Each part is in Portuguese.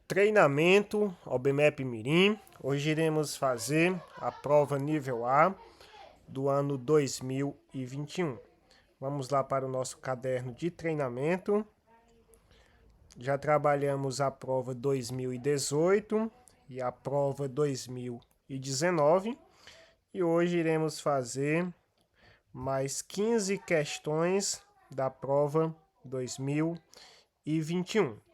Treinamento OBMEP Mirim. Hoje iremos fazer a prova nível A do ano 2021. Vamos lá para o nosso caderno de treinamento. Já trabalhamos a prova 2018 e a prova 2019. E hoje iremos fazer mais 15 questões da prova 2021.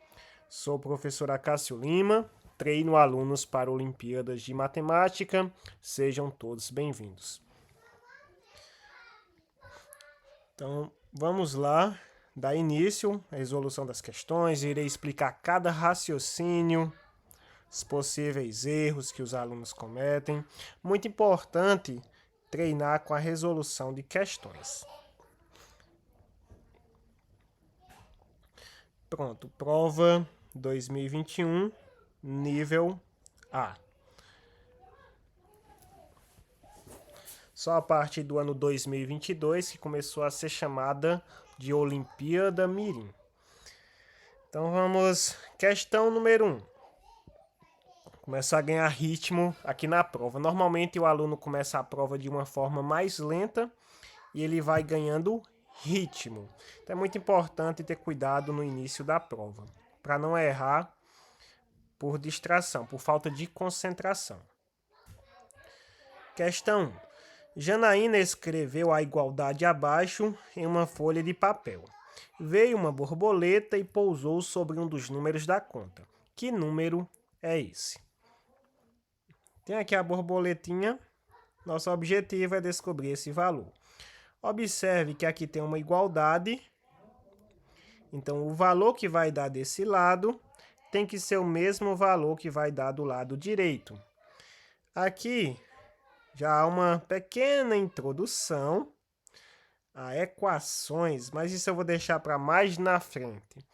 Sou o professor Acácio Lima, treino alunos para Olimpíadas de Matemática. Sejam todos bem-vindos. Então, vamos lá, dar início à resolução das questões. Irei explicar cada raciocínio, os possíveis erros que os alunos cometem. Muito importante treinar com a resolução de questões. Pronto, prova 2021, nível A. Só a partir do ano 2022 que começou a ser chamada de Olimpíada Mirim. Então vamos, questão número 1. Começar a ganhar ritmo aqui na prova. Normalmente o aluno começa a prova de uma forma mais lenta e ele vai ganhando ritmo. Então é muito importante ter cuidado no início da prova, para não errar por distração, por falta de concentração. Questão 1. Janaína escreveu a igualdade abaixo em uma folha de papel. Veio uma borboleta e pousou sobre um dos números da conta. Que número é esse? Tem aqui a borboletinha. Nosso objetivo é descobrir esse valor. Observe que aqui tem uma igualdade. Então, o valor que vai dar desse lado tem que ser o mesmo valor que vai dar do lado direito. Aqui já há uma pequena introdução a equações, mas isso eu vou deixar para mais na frente.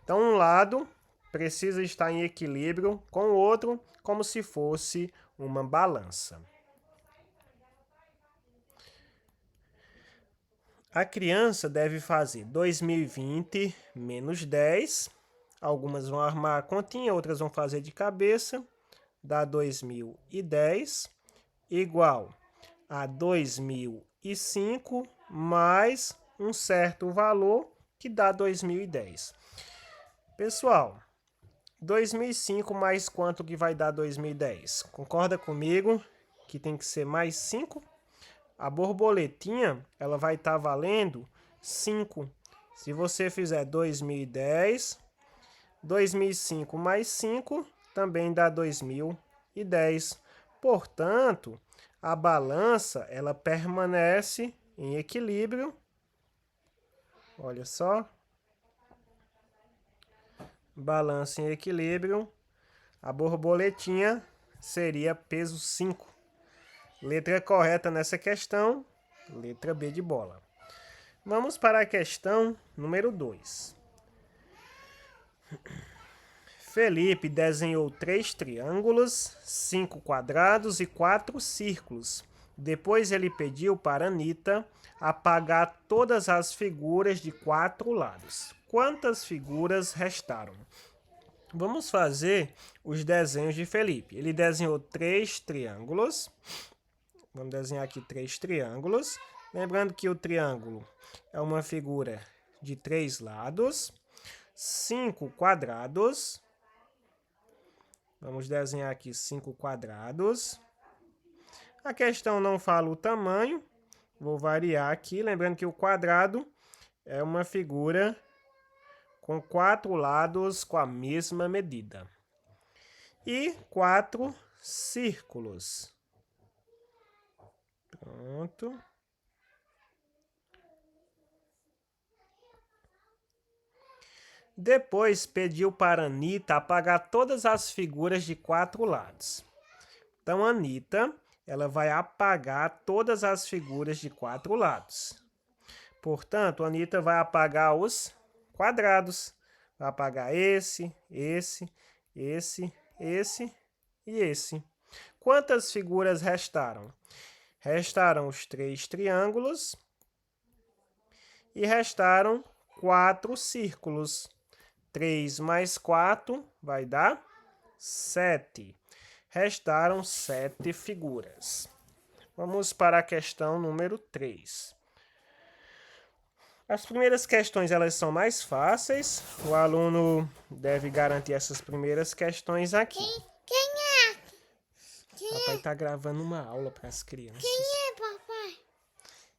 Então, um lado precisa estar em equilíbrio com o outro, como se fosse uma balança. A criança deve fazer 2020 menos 10. Algumas vão armar a continha, outras vão fazer de cabeça. Dá 2010 igual a 2005 mais um certo valor que dá 2010. Pessoal, 2005 mais quanto que vai dar 2010? Concorda comigo que tem que ser mais 5? A borboletinha, ela vai estar valendo 5. Se você fizer 2010, 2005 mais 5 também dá 2010. Portanto, a balança, ela permanece em equilíbrio. Olha só. Balança em equilíbrio. A borboletinha seria peso 5. Letra correta nessa questão, letra B de bola. Vamos para a questão número 2. Felipe desenhou 3 triângulos, 5 quadrados e 4 círculos. Depois ele pediu para Anitta apagar todas as figuras de 4 lados. Quantas figuras restaram? Vamos fazer os desenhos de Felipe. Ele desenhou 3 triângulos. Vamos desenhar aqui 3 triângulos. Lembrando que o triângulo é uma figura de 3 lados. 5 quadrados. Vamos desenhar aqui 5 quadrados. A questão não fala o tamanho. Vou variar aqui. Lembrando que o quadrado é uma figura com 4 lados com a mesma medida. E 4 círculos. Pronto. Depois pediu para Anitta apagar todas as figuras de 4 lados. Então, a Anitta, ela vai apagar todas as figuras de 4 lados. Portanto, a Anitta vai apagar os quadrados. Vai apagar esse e esse. Quantas figuras restaram? Restaram os 3 triângulos e restaram 4 círculos. 3 mais 4 vai dar 7. Restaram 7 figuras. Vamos para a questão número 3. As primeiras questões elas são mais fáceis. O aluno deve garantir essas primeiras questões aqui. Quem é? Papai está gravando uma aula para as crianças. Quem é, papai?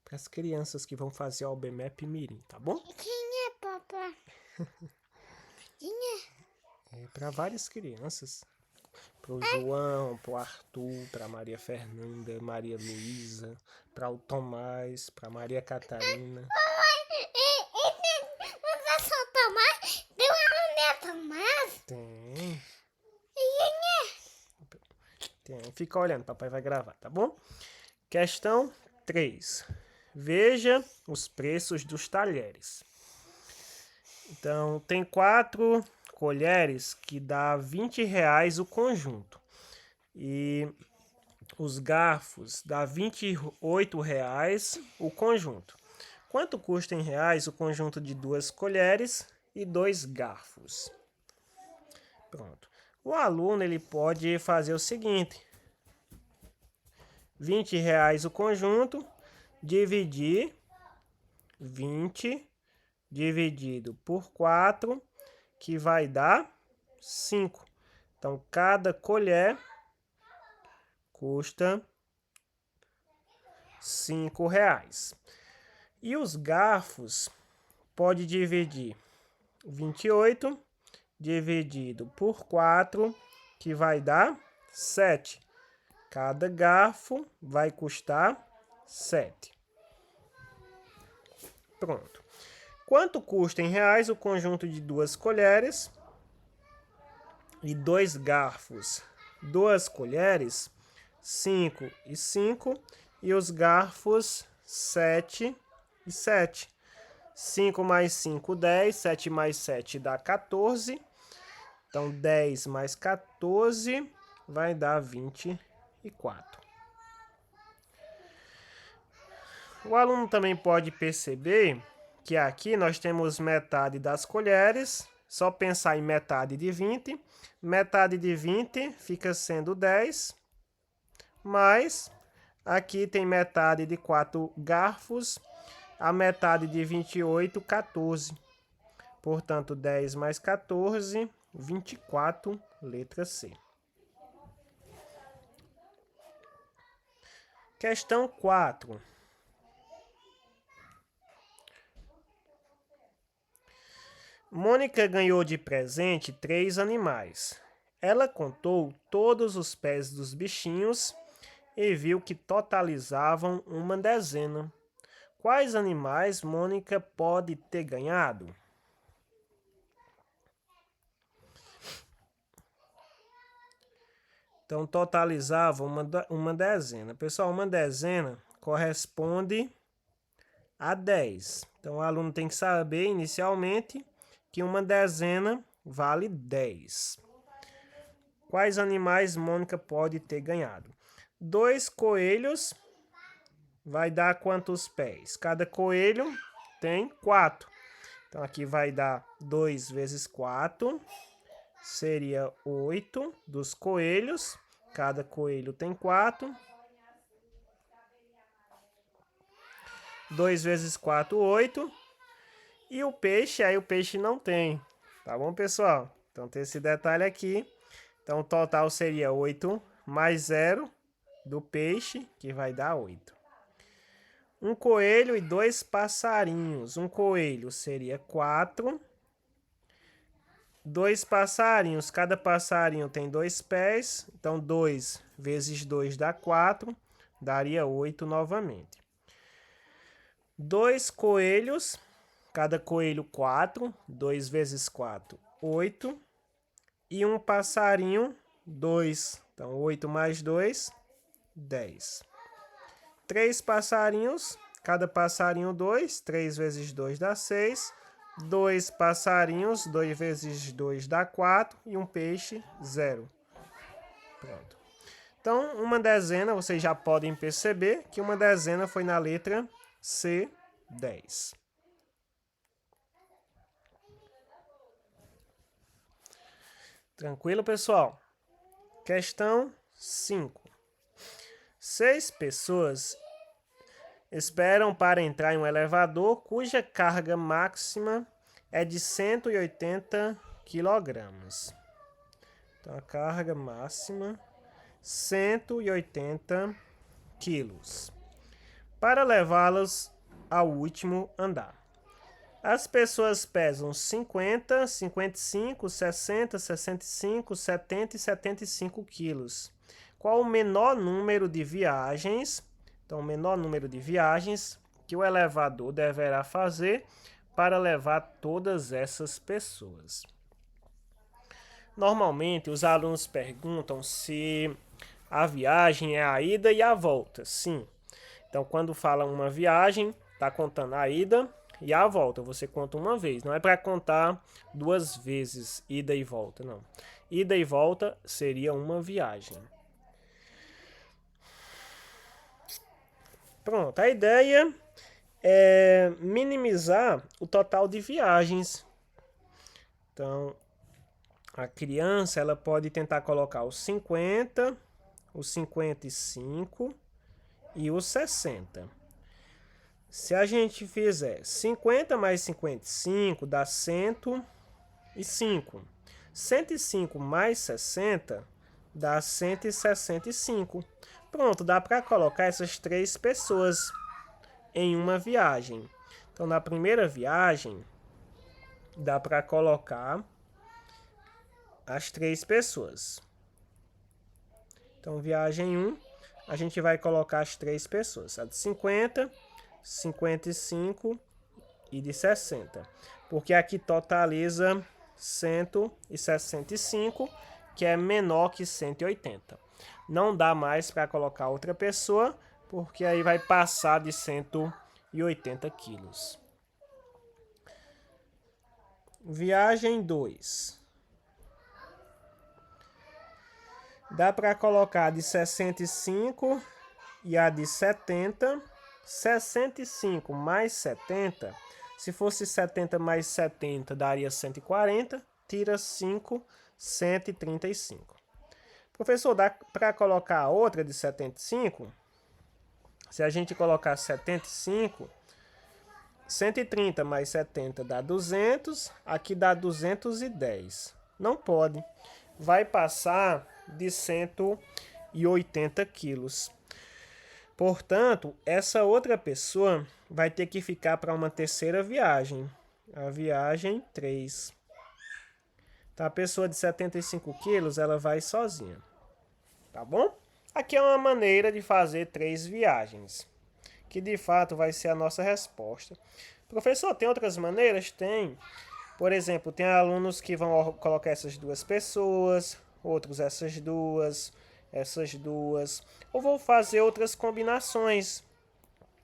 Para as crianças que vão fazer o OBMEP Mirim, tá bom? Quem é, papai? Quem é? É para várias crianças. Para o João, para o Arthur, para a Maria Fernanda, Maria Luísa, para o Tomás, para a Maria Catarina. Não é só Tomás? Tem uma Tomás? Tem. Quem Tem. Fica olhando, papai vai gravar, tá bom? Questão 3. Veja os preços dos talheres. Então, tem 4 colheres que dá R$20 o conjunto. E os garfos dá R$28 o conjunto. Quanto custa em reais o conjunto de 2 colheres e 2 garfos? Pronto. O aluno ele pode fazer o seguinte: R$20 o conjunto, dividir 20 dividido por 4, que vai dar 5. Então, cada colher custa R$5. E os garfos, pode dividir 28 dividido por 4, que vai dar 7. Cada garfo vai custar 7. Pronto. Quanto custa em reais o conjunto de 2 colheres e 2 garfos? 2 colheres, 5 e 5, e os garfos, 7 e 7. 5 mais 5, 10. 7 mais 7 dá 14. Então, 10 mais 14 vai dar 24. O aluno também pode perceber que aqui nós temos metade das colheres. Só pensar em metade de 20. Metade de 20 fica sendo 10. Mas aqui tem metade de 4 garfos. A metade de 28, 14. Portanto, 10 mais 14, 24, letra C. Questão 4. Mônica ganhou de presente 3 animais. Ela contou todos os pés dos bichinhos e viu que totalizavam uma dezena. Quais animais Mônica pode ter ganhado? Então, totalizava uma dezena. Pessoal, uma dezena corresponde a 10. Então, o aluno tem que saber, inicialmente, que uma dezena vale 10. Quais animais Mônica pode ter ganhado? 2 coelhos vai dar quantos pés? Cada coelho tem 4. Então, aqui vai dar 2 vezes 4. Seria 8 dos coelhos. Cada coelho tem 4. 2 vezes 4, 8. E o peixe, aí o peixe não tem. Tá bom, pessoal? Então tem esse detalhe aqui. Então o total seria 8 mais 0 do peixe, que vai dar 8. Um coelho e 2 passarinhos. Um coelho seria 4. 2 passarinhos, cada passarinho tem 2 pés, então 2 vezes 2 dá 4, daria 8 novamente. 2 coelhos, cada coelho 4, 2 vezes 4, 8. E um passarinho, 2, então 8 mais 2, 10. 3 passarinhos, cada passarinho 2, 3 vezes 2 dá 6. 2 passarinhos, 2 vezes 2 dá 4, e um peixe, 0. Pronto. Então, uma dezena, vocês já podem perceber que uma dezena foi na letra C, 10. Tranquilo, pessoal? Questão 5. 6 pessoas esperam para entrar em um elevador cuja carga máxima é de 180 kg. Então, a carga máxima, 180 quilos. Para levá-las ao último andar. As pessoas pesam 50, 55, 60, 65, 70 e 75 quilos. Qual o menor número de viagens? Então, o menor número de viagens que o elevador deverá fazer para levar todas essas pessoas. Normalmente, os alunos perguntam se a viagem é a ida e a volta. Sim. Então, quando fala uma viagem, está contando a ida e a volta. Você conta uma vez. Não é para contar 2 vezes ida e volta, não. Ida e volta seria uma viagem. Pronto, a ideia é minimizar o total de viagens. Então, a criança ela pode tentar colocar os 50, os 55 e os 60. Se a gente fizer 50 mais 55 dá 105. 105 mais 60 dá 165. Pronto, dá para colocar essas 3 pessoas em uma viagem. Então, na primeira viagem, dá para colocar as 3 pessoas. Então, viagem 1, a gente vai colocar as 3 pessoas. A de 50, 55 e de 60. Porque aqui totaliza 165, que é menor que 180. Não dá mais para colocar outra pessoa, porque aí vai passar de 180 quilos. Viagem 2. Dá para colocar a de 65 e a de 70. 65 mais 70. Se fosse 70 mais 70, daria 140. Tira 5, 135. Professor, dá para colocar a outra de 75? Se a gente colocar 75, 130 mais 70 dá 200. Aqui dá 210. Não pode. Vai passar de 180 quilos. Portanto, essa outra pessoa vai ter que ficar para uma terceira viagem. A viagem 3. Então, a pessoa de 75 quilos, ela vai sozinha. Tá bom? Aqui é uma maneira de fazer 3 viagens, que de fato vai ser a nossa resposta. Professor, tem outras maneiras? Tem. Por exemplo, tem alunos que vão colocar essas 2 pessoas, outros essas duas, ou vou fazer outras combinações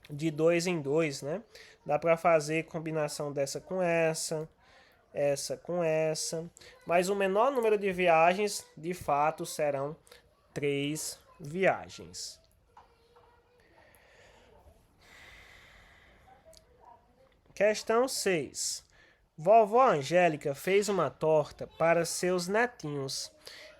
de 2 em 2, né? Dá para fazer combinação dessa com essa com essa, mas o menor número de viagens, de fato, serão 3 viagens. Questão 6. Vovó Angélica fez uma torta para seus netinhos.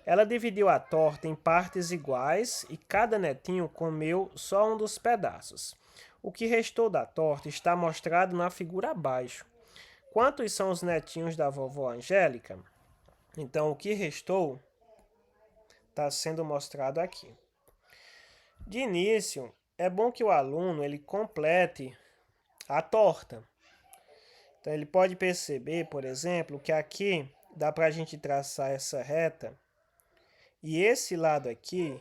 Ela dividiu a torta em partes iguais e cada netinho comeu só um dos pedaços. O que restou da torta está mostrado na figura abaixo. Quantos são os netinhos da vovó Angélica? Então, o que restou está sendo mostrado aqui. De início, é bom que o aluno ele complete a torta. Então, ele pode perceber, por exemplo, que aqui dá para a gente traçar essa reta. E esse lado aqui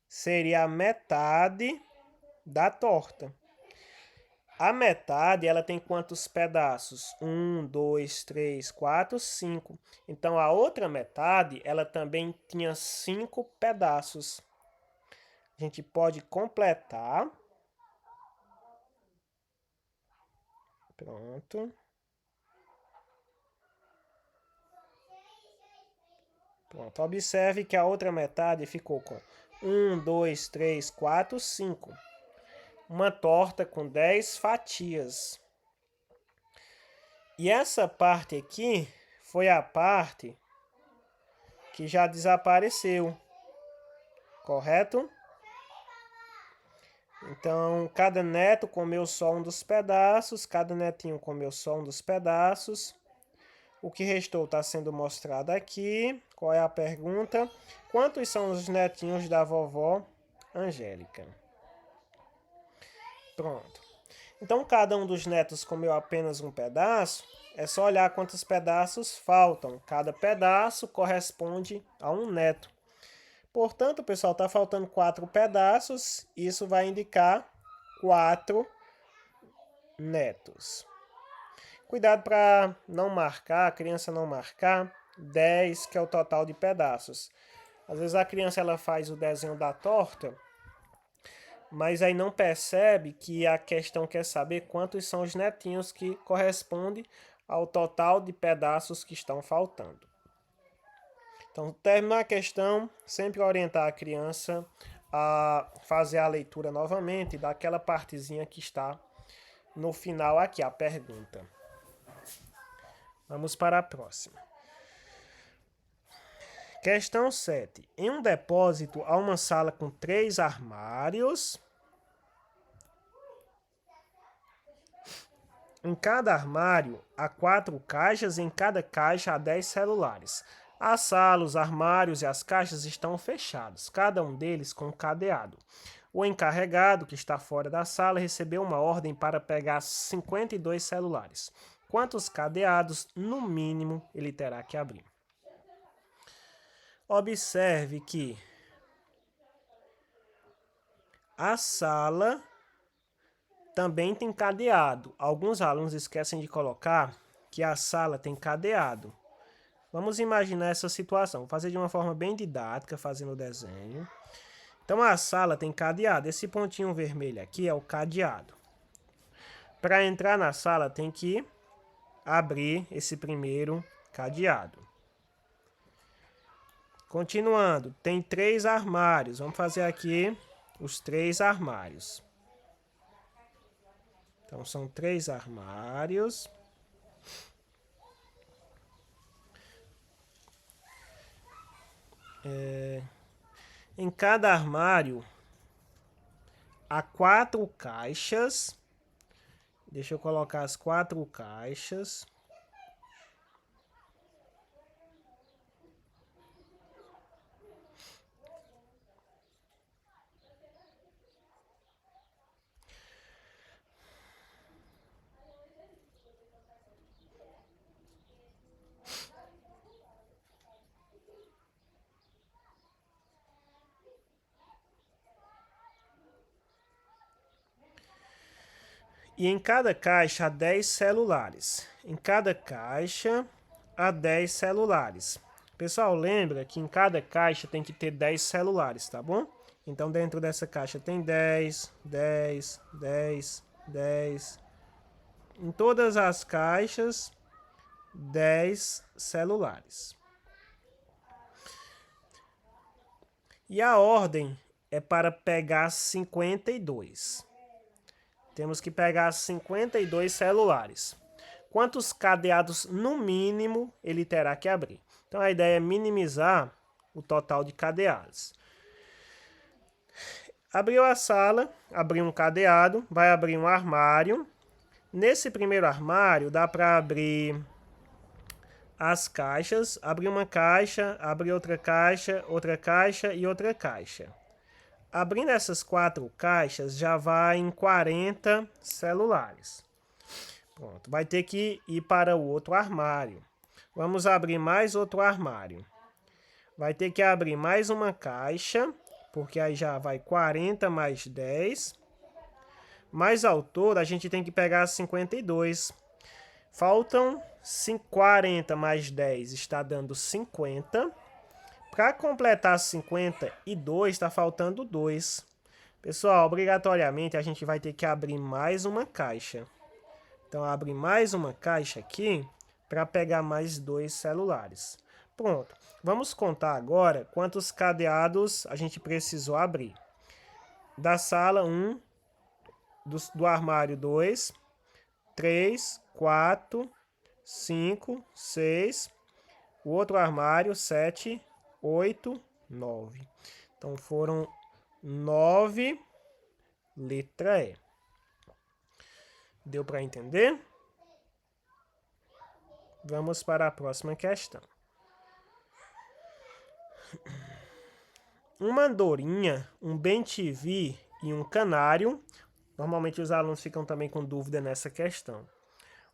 seria a metade da torta. A metade, ela tem quantos pedaços? 1, 2, 3, 4, 5. Então, a outra metade, ela também tinha 5 pedaços. A gente pode completar. Pronto. Pronto. Observe que a outra metade ficou com 1, 2, 3, 4, 5. Uma torta com 10 fatias. E essa parte aqui foi a parte que já desapareceu, correto? Então, cada neto comeu só um dos pedaços, cada netinho comeu só um dos pedaços. O que restou está sendo mostrado aqui. Qual é a pergunta? Quantos são os netinhos da vovó Angélica? Pronto. Então, cada um dos netos comeu apenas um pedaço. É só olhar quantos pedaços faltam. Cada pedaço corresponde a um neto. Portanto, pessoal, está faltando 4 pedaços. Isso vai indicar 4 netos. Cuidado para não marcar, a criança não marcar 10, que é o total de pedaços. Às vezes a criança ela faz o desenho da torta, mas aí não percebe que a questão quer saber quantos são os netinhos que correspondem ao total de pedaços que estão faltando. Então, terminar a questão, sempre orientar a criança a fazer a leitura novamente daquela partezinha que está no final aqui, a pergunta. Vamos para a próxima. Questão 7. Em um depósito há uma sala com 3 armários. Em cada armário há 4 caixas, em cada caixa há 10 celulares. A sala, os armários e as caixas estão fechados, cada um deles com um cadeado. O encarregado, que está fora da sala, recebeu uma ordem para pegar 52 celulares. Quantos cadeados, no mínimo, ele terá que abrir? Observe que a sala também tem cadeado. Alguns alunos esquecem de colocar que a sala tem cadeado. Vamos imaginar essa situação. Vou fazer de uma forma bem didática, fazendo o desenho. Então, a sala tem cadeado. Esse pontinho vermelho aqui é o cadeado. Para entrar na sala, tem que abrir esse primeiro cadeado. Continuando, tem 3 armários. Vamos fazer aqui os 3 armários. Então, são 3 armários. Em cada armário há 4 caixas. Deixa eu colocar as 4 caixas. E em cada caixa há 10 celulares. Em cada caixa há 10 celulares. Pessoal, lembra que em cada caixa tem que ter 10 celulares, tá bom? Então, dentro dessa caixa tem 10, 10, 10, 10. Em todas as caixas, 10 celulares. E a ordem é para pegar 52. Temos que pegar 52 celulares. Quantos cadeados, no mínimo, ele terá que abrir? Então, a ideia é minimizar o total de cadeados. Abriu a sala, abriu um cadeado, vai abrir um armário. Nesse primeiro armário, dá para abrir as caixas. Abrir uma caixa, abrir outra caixa e outra caixa. Abrindo essas 4 caixas, já vai em 40 celulares. Pronto, vai ter que ir para o outro armário. Vamos abrir mais outro armário. Vai ter que abrir mais uma caixa, porque aí já vai 40 mais 10. Mas ao todo, a gente tem que pegar 52. Faltam 40 mais 10, está dando 50. Para completar 52, está faltando 2. Pessoal, obrigatoriamente a gente vai ter que abrir mais uma caixa. Então, abre mais uma caixa aqui para pegar mais 2 celulares. Pronto. Vamos contar agora quantos cadeados a gente precisou abrir. Da sala 1, do armário 2, 3, 4, 5, 6. O outro armário 7, 8, 9. Então, foram 9, letra E. Deu para entender? Vamos para a próxima questão. Uma andorinha, um bem-te-vi e um canário. Normalmente os alunos ficam também com dúvida nessa questão.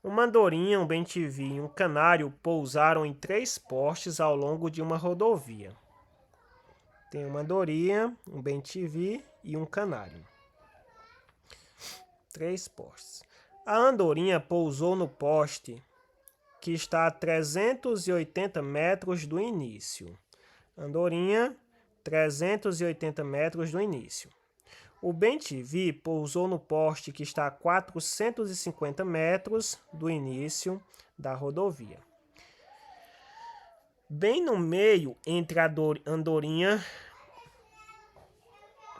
Uma andorinha, um bem-te-vi e um canário pousaram em 3 postes ao longo de uma rodovia. Tem uma andorinha, um bem-te-vi e um canário. 3 postes. A andorinha pousou no poste que está a 380 metros do início. Andorinha, 380 metros do início. O bem-te-vi pousou no poste que está a 450 metros do início da rodovia. Bem no meio entre a andorinha...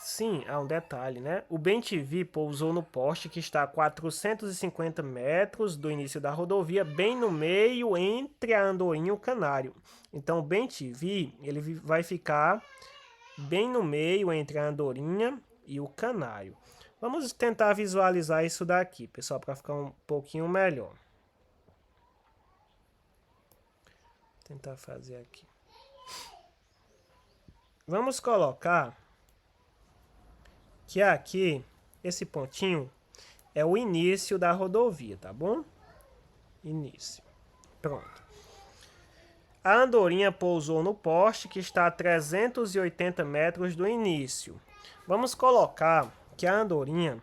Sim, há um detalhe, né? O bem-te-vi pousou no poste que está a 450 metros do início da rodovia, bem no meio entre a andorinha e o canário. Então, o bem-te-vi, ele vai ficar bem no meio entre a andorinha e o canário. Vamos tentar visualizar isso daqui, pessoal, para ficar um pouquinho melhor. Vou tentar fazer aqui. Vamos colocar que aqui, esse pontinho, é o início da rodovia, tá bom? Início. Pronto. A andorinha pousou no poste que está a 380 metros do início. Vamos colocar que a andorinha,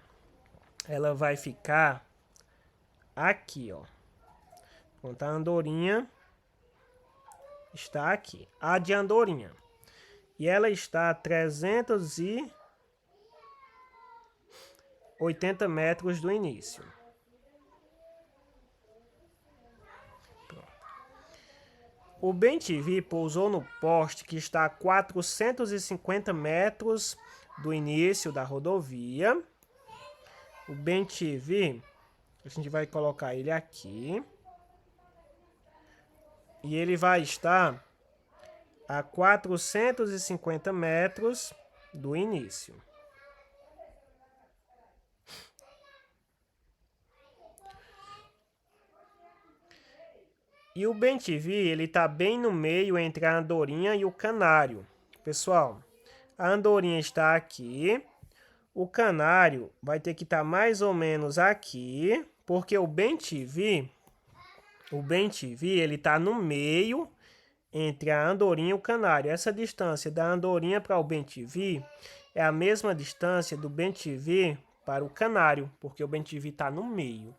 ela vai ficar aqui, ó. Pronto, a andorinha está aqui. A de andorinha. E ela está a 380 metros do início. Pronto. O bem-te-vi pousou no poste que está a 450 metros do início da rodovia. O bem-te-vi, a gente vai colocar ele aqui. E ele vai estar a 450 metros do início. E o bem-te-vi, ele está bem no meio entre a andorinha e o canário. Pessoal, a andorinha está aqui. O canário vai ter que estar mais ou menos aqui, porque o bem-te-vi, ele está no meio entre a andorinha e o canário. Essa distância da andorinha para o bem-te-vi é a mesma distância do bem-te-vi para o canário, porque o bem-te-vi está no meio.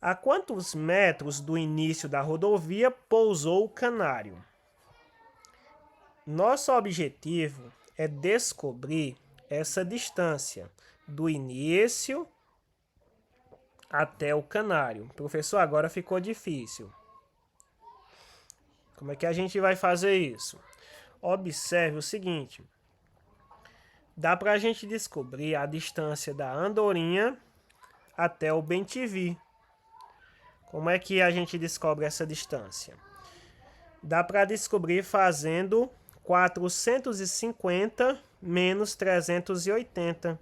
A quantos metros do início da rodovia pousou o canário? Nosso objetivo é descobrir essa distância do início até o canário. Professor, agora ficou difícil. Como é que a gente vai fazer isso? Observe o seguinte. Dá para a gente descobrir a distância da andorinha até o bem-te-vi. Como é que a gente descobre essa distância? Dá para descobrir fazendo 450 menos 380.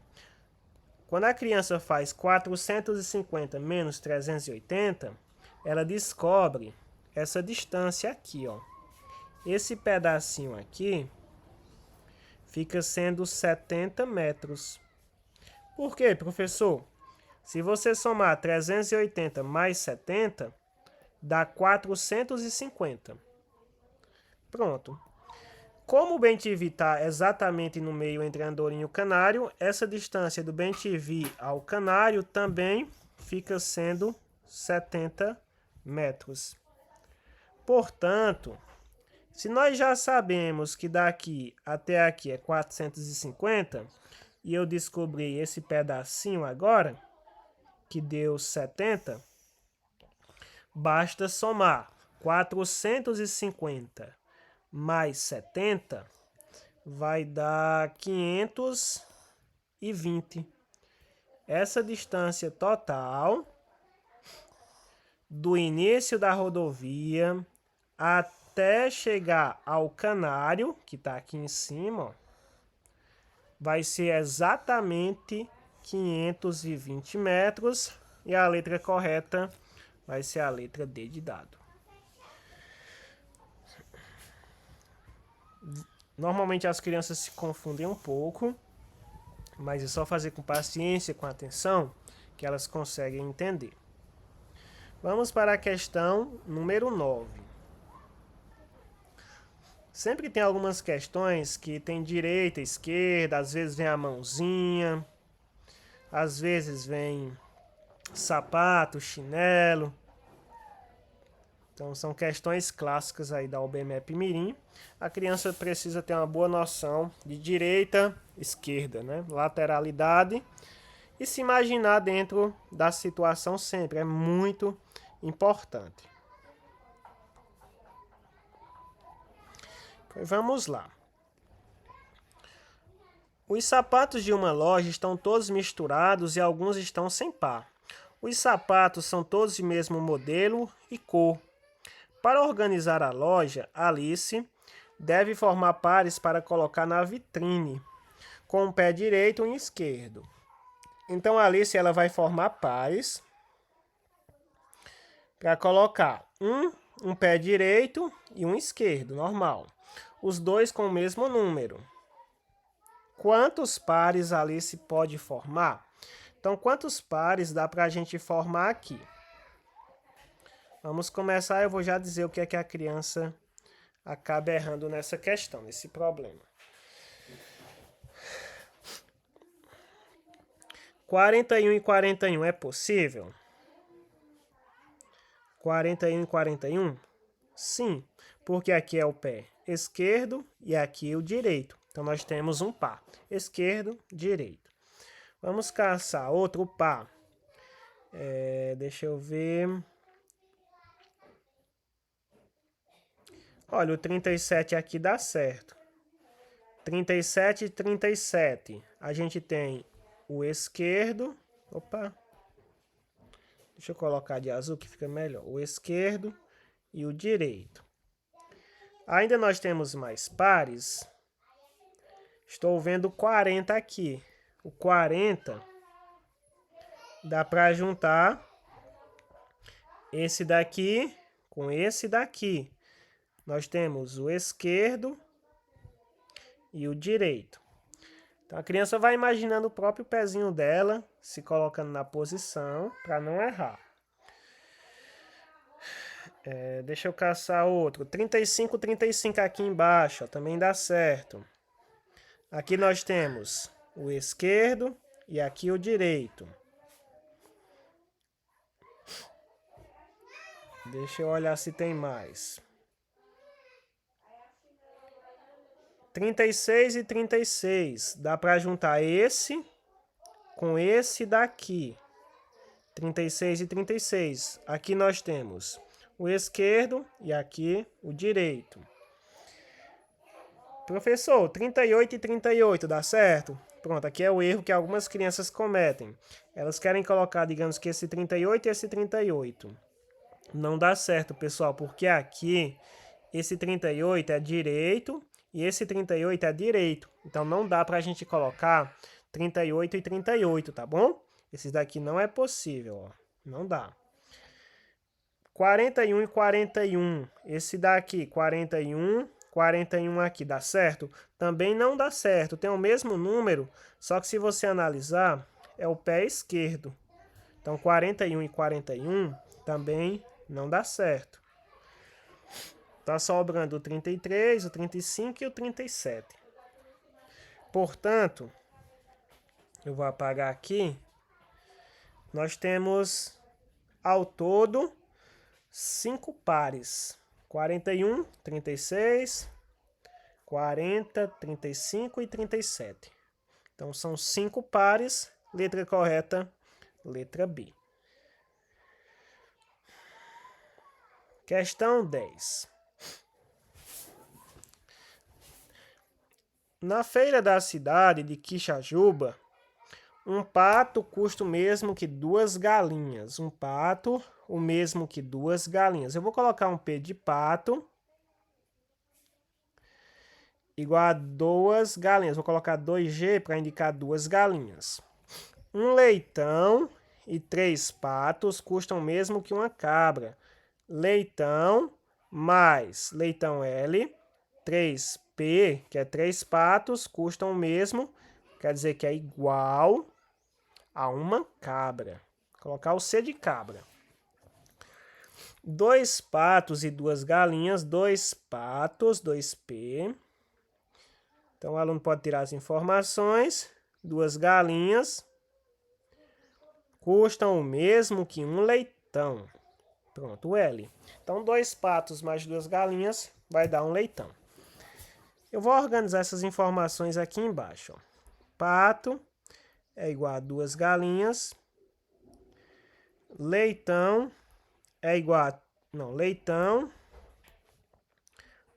Quando a criança faz 450 menos 380, ela descobre essa distância aqui, ó. Esse pedacinho aqui fica sendo 70 metros. Por quê, professor? Se você somar 380 mais 70, dá 450. Pronto. Como o bem-te-vi está exatamente no meio entre a andorinha e o canário, essa distância do bem-te-vi ao canário também fica sendo 70 metros. Portanto, se nós já sabemos que daqui até aqui é 450, e eu descobri esse pedacinho agora, que deu 70, basta somar 450 mais 70, vai dar 520. Essa distância total do início da rodovia até chegar ao canário, que está aqui em cima, ó, vai ser exatamente 520 metros e a letra correta vai ser a letra D de dado. Normalmente as crianças se confundem um pouco, mas é só fazer com paciência, com atenção, que elas conseguem entender. Vamos para a questão número 9. Sempre tem algumas questões que tem direita, esquerda, às vezes vem a mãozinha, às vezes vem sapato, chinelo. Então são questões clássicas aí da UBMEP Mirim. A criança precisa ter uma boa noção de direita, esquerda, né? Lateralidade e se imaginar dentro da situação sempre. É muito importante. Vamos lá. Os sapatos de uma loja estão todos misturados e alguns estão sem par. Os sapatos são todos de mesmo modelo e cor. Para organizar a loja, Alice deve formar pares para colocar na vitrine, com o pé direito e esquerdo. Então, Alice ela vai formar pares para colocar um pé direito e um esquerdo, normal. Os dois com o mesmo número. Quantos pares Alice pode formar? Então, quantos pares dá para a gente formar aqui? Vamos começar, eu vou já dizer o que é que a criança acaba errando nessa questão, nesse problema. 41 e 41 é possível? 41 e 41? Sim, porque aqui é o pé esquerdo e aqui o direito. Então, nós temos um par. Esquerdo, direito. Vamos caçar outro par. Deixa eu ver. Olha, o 37 aqui dá certo. 37 e 37. A gente tem o esquerdo. Opa. Deixa eu colocar de azul que fica melhor. O esquerdo e o direito. Ainda nós temos mais pares. Estou vendo 40 aqui. O 40 dá para juntar esse daqui com esse daqui. Nós temos o esquerdo e o direito. Então a criança vai imaginando o próprio pezinho dela, se colocando na posição para não errar. Deixa eu caçar outro. 35, 35 aqui embaixo, ó, também dá certo. Aqui nós temos o esquerdo e aqui o direito. Deixa eu olhar se tem mais. 36 e 36. Dá para juntar esse com esse daqui. 36 e 36. Aqui nós temos o esquerdo e aqui o direito. Professor, 38 e 38, dá certo? Pronto, aqui é o erro que algumas crianças cometem. Elas querem colocar, digamos que esse 38 e esse 38. Não dá certo, pessoal, porque aqui esse 38 é direito e esse 38 é direito. Então não dá pra gente colocar 38 e 38, tá bom? Esse daqui não é possível, ó. Não dá. 41 e 41. Esse daqui, 41, 41 aqui, dá certo? Também não dá certo. Tem o mesmo número, só que se você analisar, é o pé esquerdo. Então 41 e 41 também não dá certo. Tá sobrando o 33, o 35 e o 37. Portanto, eu vou apagar aqui. Nós temos ao todo 5 pares. 41, 36, 40, 35 e 37. Então são 5 pares. Letra correta, letra B. Questão 10. Na feira da cidade de Quixajuba, Um pato custa o mesmo que 2 galinhas. Um pato, o mesmo que 2 galinhas. Eu vou colocar um P de pato igual a 2 galinhas. Vou colocar 2G para indicar 2 galinhas. Um leitão e 3 patos custam o mesmo que uma cabra. Leitão mais leitão L, 3P, que é 3 patos, custam o mesmo, quer dizer que é igual a uma cabra. Vou colocar o C de cabra. 2 patos e 2 galinhas, 2 patos, 2P. Então o aluno pode tirar as informações. 2 galinhas custam o mesmo que um leitão. Pronto, o L. Então 2 patos mais 2 galinhas vai dar um leitão. Eu vou organizar essas informações aqui embaixo. Ó. Pato é igual a 2 galinhas. Leitão é igual a... Não, leitão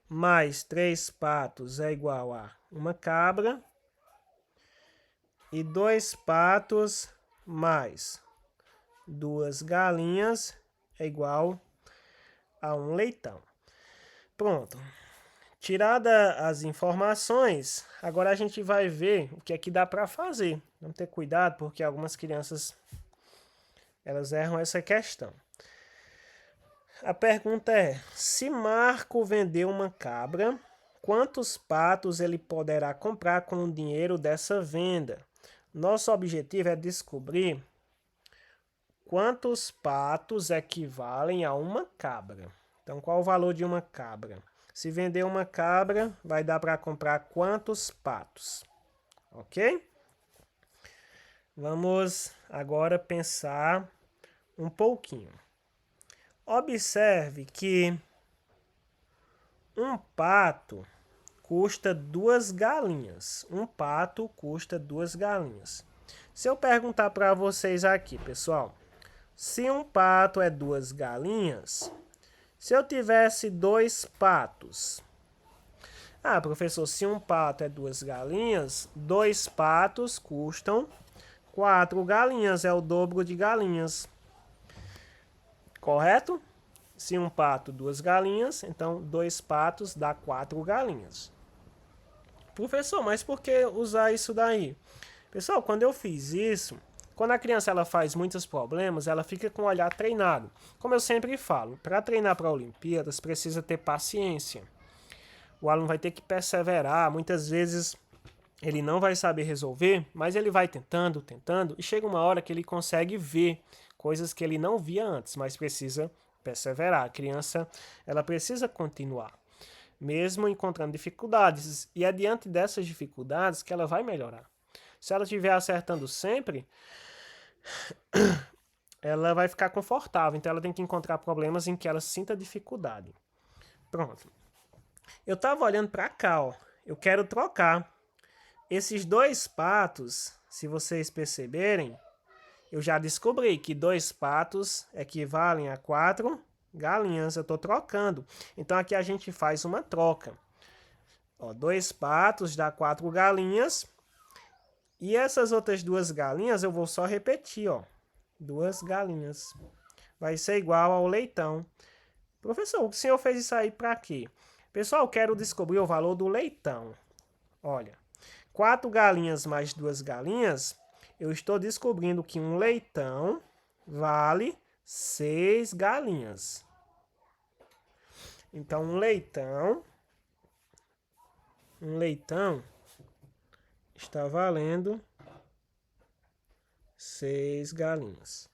mais 3 patos é igual a uma cabra. E 2 patos mais 2 galinhas é igual a um leitão. Pronto. Tirada as informações, agora a gente vai ver o que é que dá para fazer. Vamos ter cuidado porque algumas crianças elas erram essa questão. A pergunta é: se Marco vender uma cabra, quantos patos ele poderá comprar com o dinheiro dessa venda? Nosso objetivo é descobrir quantos patos equivalem a uma cabra. Então, qual o valor de uma cabra? Se vender uma cabra, vai dar para comprar quantos patos? Ok? Vamos agora pensar um pouquinho. Observe que um pato custa 2 galinhas. Um pato custa 2 galinhas. Se eu perguntar para vocês aqui, pessoal, se um pato é 2 galinhas, se eu tivesse 2 patos... Ah, professor, se um pato é 2 galinhas, 2 patos custam 4 galinhas, é o dobro de galinhas. Correto? Se um pato, 2 galinhas, então 2 patos dá 4 galinhas. Professor, mas por que usar isso daí? Pessoal, quando eu fiz isso, quando a criança ela faz muitos problemas, ela fica com o olhar treinado. Como eu sempre falo, para treinar para Olimpíadas, precisa ter paciência. O aluno vai ter que perseverar, muitas vezes ele não vai saber resolver, mas ele vai tentando, e chega uma hora que ele consegue ver coisas que ele não via antes, mas precisa perseverar. A criança, ela precisa continuar, mesmo encontrando dificuldades, e é diante dessas dificuldades que ela vai melhorar. Se ela estiver acertando sempre, ela vai ficar confortável, então ela tem que encontrar problemas em que ela sinta dificuldade. Pronto. Eu estava olhando para cá, ó. Eu quero trocar. Esses 2 patos, se vocês perceberem, eu já descobri que 2 patos equivalem a 4 galinhas. Eu estou trocando. Então aqui a gente faz uma troca. 2 patos dá 4 galinhas. E essas outras 2 galinhas eu vou só repetir. 2 galinhas. Vai ser igual ao leitão. Professor, o senhor fez isso aí para quê? Pessoal, quero descobrir o valor do leitão. Olha, 4 galinhas mais 2 galinhas, eu estou descobrindo que um leitão vale 6 galinhas. Então, um leitão está valendo 6 galinhas.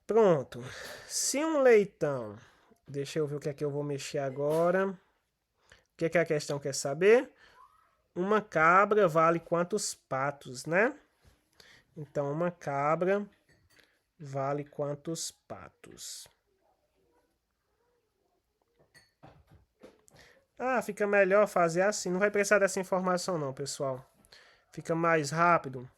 Pronto. Se um leitão... Deixa eu ver o que é que eu vou mexer agora. O que é que a questão quer saber? Uma cabra vale quantos patos, né? Então, uma cabra vale quantos patos? Ah, fica melhor fazer assim. Não vai precisar dessa informação não, pessoal. Fica mais rápido.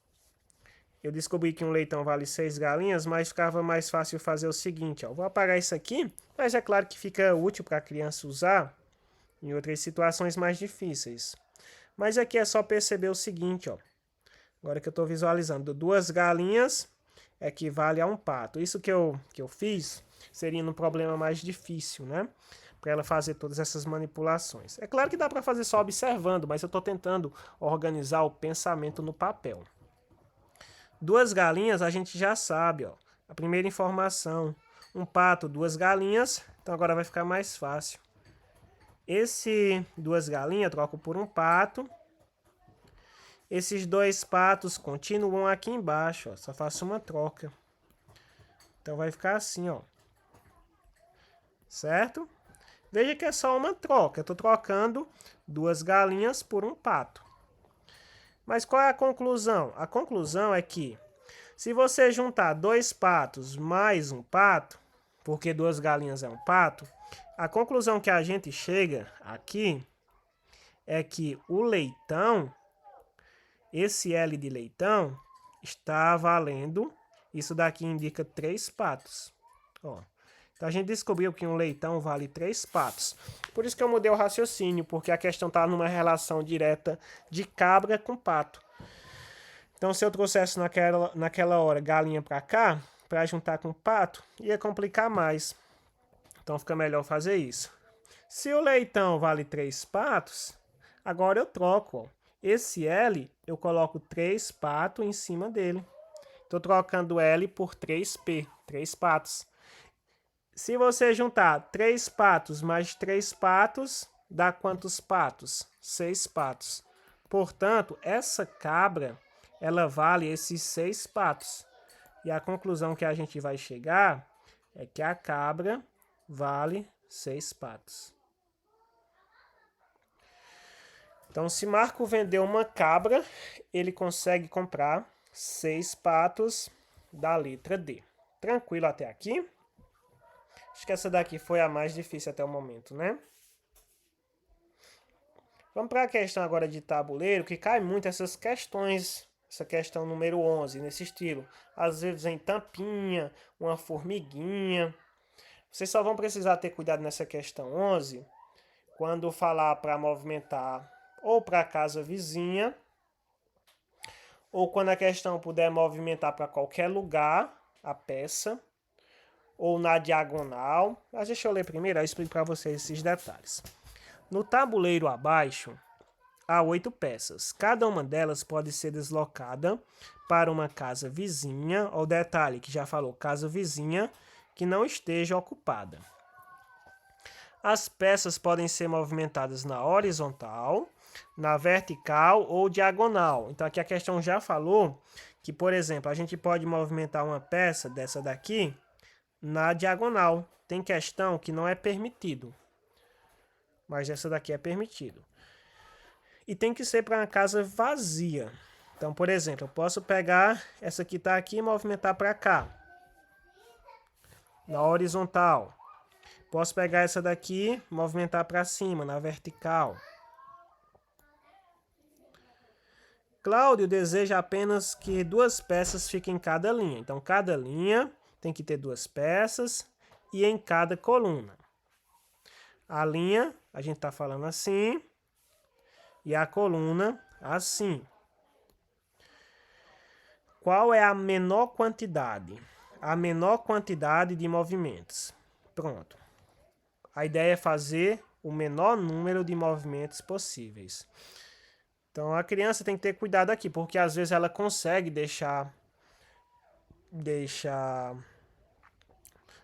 Eu descobri que um leitão vale 6 galinhas, mas ficava mais fácil fazer o seguinte, ó. Vou apagar isso aqui, mas é claro que fica útil para a criança usar em outras situações mais difíceis. Mas aqui é só perceber o seguinte, ó. Agora que eu estou visualizando, 2 galinhas equivale a um pato. Isso que eu fiz seria um problema mais difícil, né? Para ela fazer todas essas manipulações. É claro que dá para fazer só observando, mas eu estou tentando organizar o pensamento no papel. 2 galinhas a gente já sabe, ó. A primeira informação. Um pato, 2 galinhas. Então agora vai ficar mais fácil. Esse 2 galinhas troco por um pato. Esses 2 patos continuam aqui embaixo, ó. Só faço uma troca. Então vai ficar assim, ó. Certo? Veja que é só uma troca. Eu estou trocando 2 galinhas por um pato. Mas qual é a conclusão? A conclusão é que se você juntar 2 patos mais um pato, porque 2 galinhas é um pato, a conclusão que a gente chega aqui é que o leitão, esse L de leitão, está valendo, isso daqui indica 3 patos. Ó. Então a gente descobriu que um leitão vale 3 patos. Por isso que eu mudei o raciocínio, porque a questão está numa relação direta de cabra com pato. Então se eu trouxesse naquela hora galinha para cá, para juntar com pato, ia complicar mais. Então fica melhor fazer isso. Se o leitão vale 3 patos, agora eu troco. Ó. Esse L, eu coloco 3 patos em cima dele. Estou trocando L por 3P, 3 patos. Se você juntar 3 patos mais 3 patos, dá quantos patos? 6 patos. Portanto, essa cabra, ela vale esses 6 patos. E a conclusão que a gente vai chegar é que a cabra vale 6 patos. Então, se Marco vendeu uma cabra, ele consegue comprar 6 patos da letra D. Tranquilo até aqui? Acho que essa daqui foi a mais difícil até o momento, né? Vamos para a questão agora de tabuleiro, que cai muito essas questões. Essa questão número 11, nesse estilo. Às vezes em tampinha, uma formiguinha. Vocês só vão precisar ter cuidado nessa questão 11, quando falar para movimentar ou para a casa vizinha, ou quando a questão puder movimentar para qualquer lugar a peça, ou na diagonal. Mas deixa eu ler primeiro, aí eu explico para vocês esses detalhes. No tabuleiro abaixo, há 8 peças. Cada uma delas pode ser deslocada para uma casa vizinha, ou detalhe que já falou, casa vizinha, que não esteja ocupada. As peças podem ser movimentadas na horizontal, na vertical ou diagonal. Então aqui a questão já falou que, por exemplo, a gente pode movimentar uma peça dessa daqui na diagonal. Tem questão que não é permitido, mas essa daqui é permitido. E tem que ser para uma casa vazia. Então, por exemplo, eu posso pegar essa que está aqui e movimentar para cá, na horizontal. Posso pegar essa daqui, movimentar para cima, na vertical. Cláudio deseja apenas que 2 peças fiquem em cada linha. Então, cada linha tem que ter 2 peças e em cada coluna. A linha, a gente está falando assim, e a coluna assim. Qual é a menor quantidade? A menor quantidade de movimentos. Pronto. A ideia é fazer o menor número de movimentos possíveis. Então a criança tem que ter cuidado aqui, porque às vezes ela consegue deixar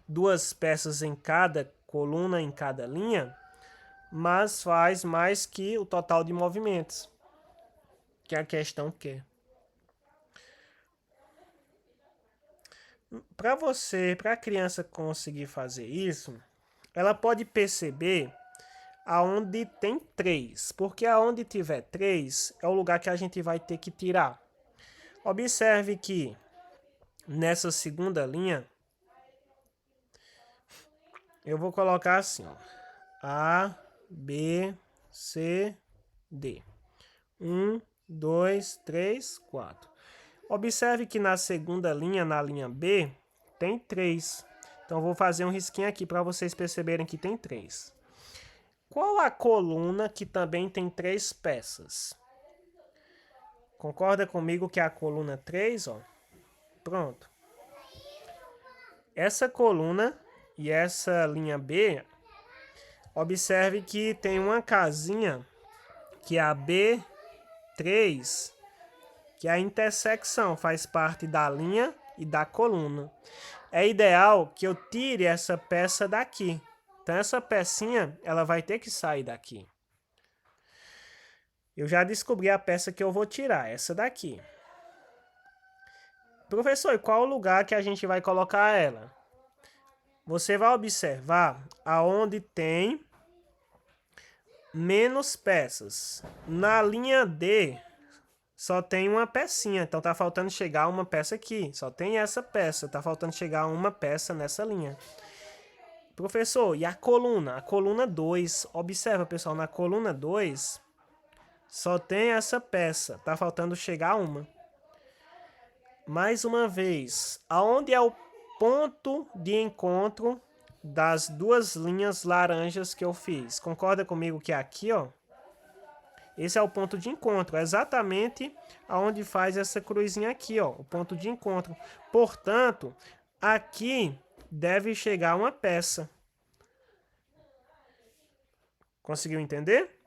2 peças em cada coluna, em cada linha, mas faz mais que o total de movimentos que a questão quer. Para a criança conseguir fazer isso, ela pode perceber aonde tem 3, porque aonde tiver 3 é o lugar que a gente vai ter que tirar. Observe que nessa segunda linha eu vou colocar assim, ó, A, B, C, D. 1, 2, 3, 4. Observe que na segunda linha, na linha B, tem 3. Então, eu vou fazer um risquinho aqui para vocês perceberem que tem 3. Qual a coluna que também tem 3 peças? Concorda comigo que é a coluna 3, ó? Pronto. Essa coluna e essa linha B, observe que tem uma casinha que é a B3, que é a intersecção, faz parte da linha e da coluna. É ideal que eu tire essa peça daqui. Então, essa pecinha, ela vai ter que sair daqui. Eu já descobri a peça que eu vou tirar, essa daqui. Professor, e qual o lugar que a gente vai colocar ela? Você vai observar aonde tem menos peças. Na linha D, só tem uma pecinha, então tá faltando chegar uma peça aqui. Só tem essa peça, tá faltando chegar uma peça nessa linha. Professor, e a coluna? A coluna 2. Observa, pessoal, na coluna 2 só tem essa peça, tá faltando chegar uma. Mais uma vez, aonde é o ponto de encontro das duas linhas laranjas que eu fiz? Concorda comigo que é aqui, ó? Esse é o ponto de encontro, é exatamente aonde faz essa cruzinha aqui, ó, o ponto de encontro. Portanto, aqui deve chegar uma peça. Conseguiu entender?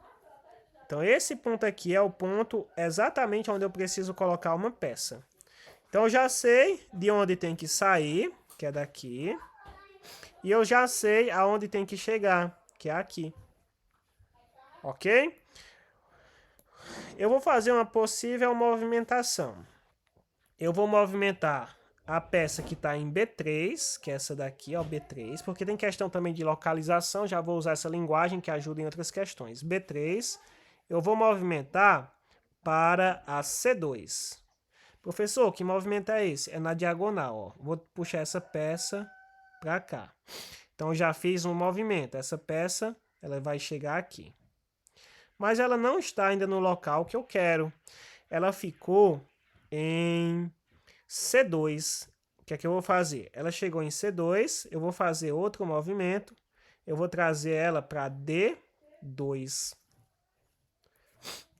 Então, esse ponto aqui é o ponto exatamente onde eu preciso colocar uma peça. Então, eu já sei de onde tem que sair, que é daqui. E eu já sei aonde tem que chegar, que é aqui. Ok? Eu vou fazer uma possível movimentação. Eu vou movimentar a peça que está em B3, que é essa daqui, ó, B3, porque tem questão também de localização, já vou usar essa linguagem que ajuda em outras questões. B3, eu vou movimentar para a C2. Professor, que movimento é esse? É na diagonal, ó. Vou puxar essa peça para cá. Então, eu já fiz um movimento. Essa peça, ela vai chegar aqui. Mas ela não está ainda no local que eu quero. Ela ficou em C2. O que é que eu vou fazer? Ela chegou em C2, eu vou fazer outro movimento. Eu vou trazer ela para D2.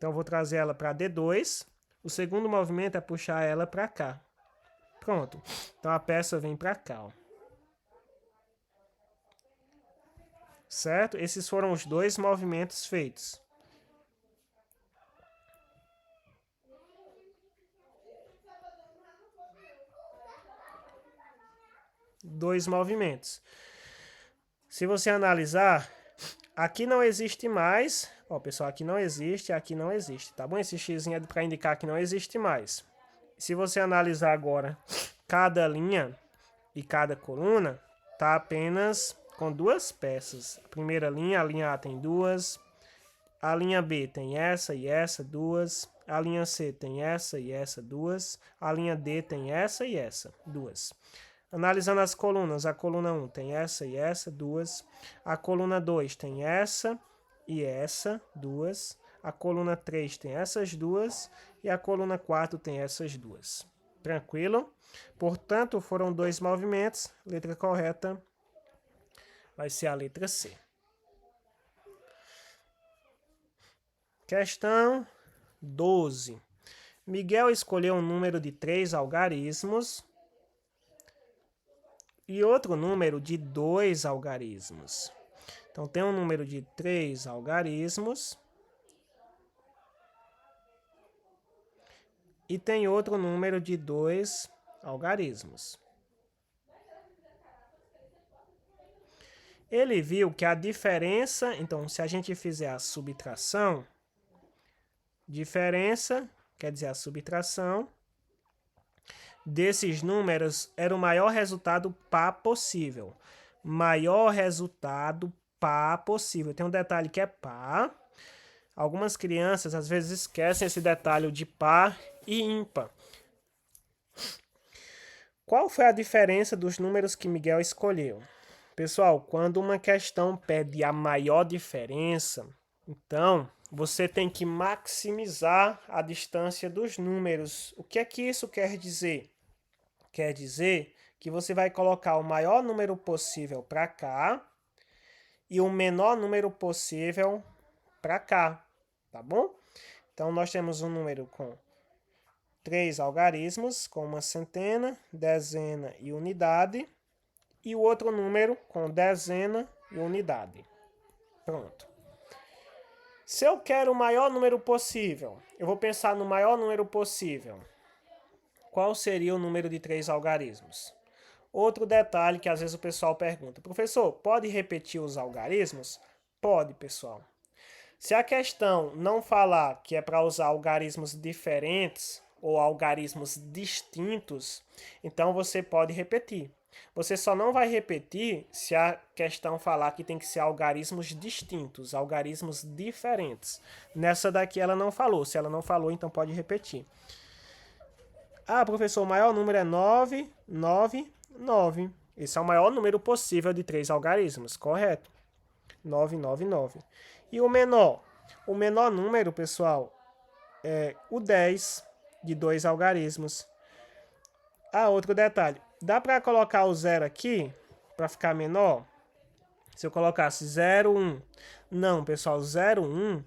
Então, eu vou trazer ela para D2. O segundo movimento é puxar ela para cá. Pronto. Então, a peça vem para cá, ó. Certo? Esses foram os dois movimentos feitos. Dois movimentos. Se você analisar, aqui não existe mais. Ó, pessoal, aqui não existe, aqui não existe, tá bom? Esse x é para indicar que não existe mais. Se você analisar agora cada linha e cada coluna, tá apenas com duas peças. A primeira linha, a linha A tem duas. A linha B tem essa e essa, duas. A linha C tem essa e essa, duas. A linha D tem essa e essa, duas. Analisando as colunas, a coluna 1 tem essa e essa, duas. A coluna 2 tem essa e essa, duas. A coluna 3 tem essas duas. E a coluna 4 tem essas duas. Tranquilo? Portanto, foram dois movimentos. Letra correta vai ser a letra C. Questão 12. Miguel escolheu um número de 3 algarismos e outro número de 2 algarismos. Então, tem um número de 3 algarismos e tem outro número de 2 algarismos. Ele viu que a diferença, então, se a gente fizer a subtração, diferença, quer dizer, a subtração desses números era o maior resultado par possível. Maior resultado par possível. Tem um detalhe que é par. Algumas crianças às vezes esquecem esse detalhe de par e ímpar. Qual foi a diferença dos números que Miguel escolheu? Pessoal, quando uma questão pede a maior diferença, então você tem que maximizar a distância dos números. O que é que isso quer dizer? Quer dizer que você vai colocar o maior número possível para cá e o menor número possível para cá, tá bom? Então, nós temos um número com 3 algarismos com uma centena, dezena e unidade, e o outro número com dezena e unidade. Pronto. Se eu quero o maior número possível, eu vou pensar no maior número possível. Qual seria o número de 3 algarismos? Outro detalhe que às vezes o pessoal pergunta: professor, pode repetir os algarismos? Pode, pessoal. Se a questão não falar que é para usar algarismos diferentes ou algarismos distintos, então você pode repetir. Você só não vai repetir se a questão falar que tem que ser algarismos distintos, algarismos diferentes. Nessa daqui ela não falou. Se ela não falou, então pode repetir. Ah, professor, o maior número é 9, 9, 9. Esse é o maior número possível de 3 algarismos, correto? 9, 9, 9. E o menor? O menor número, pessoal, é o 10 de 2 algarismos. Ah, outro detalhe. Dá para colocar o 0 aqui para ficar menor? Se eu colocasse 0, 1. Não, pessoal, 0, 1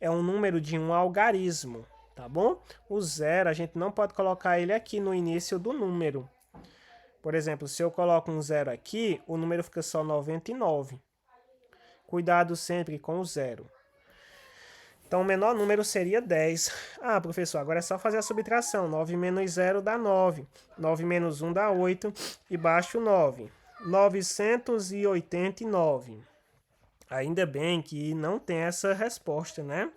é um número de um algarismo, tá bom? O 0, a gente não pode colocar ele aqui no início do número. Por exemplo, se eu coloco um 0 aqui, o número fica só 99. Cuidado sempre com o 0. Então, o menor número seria 10. Ah, professor, agora é só fazer a subtração. 9 menos 0 dá 9. 9 menos 1 dá 8. E baixo 9. 989. Ainda bem que não tem essa resposta, né?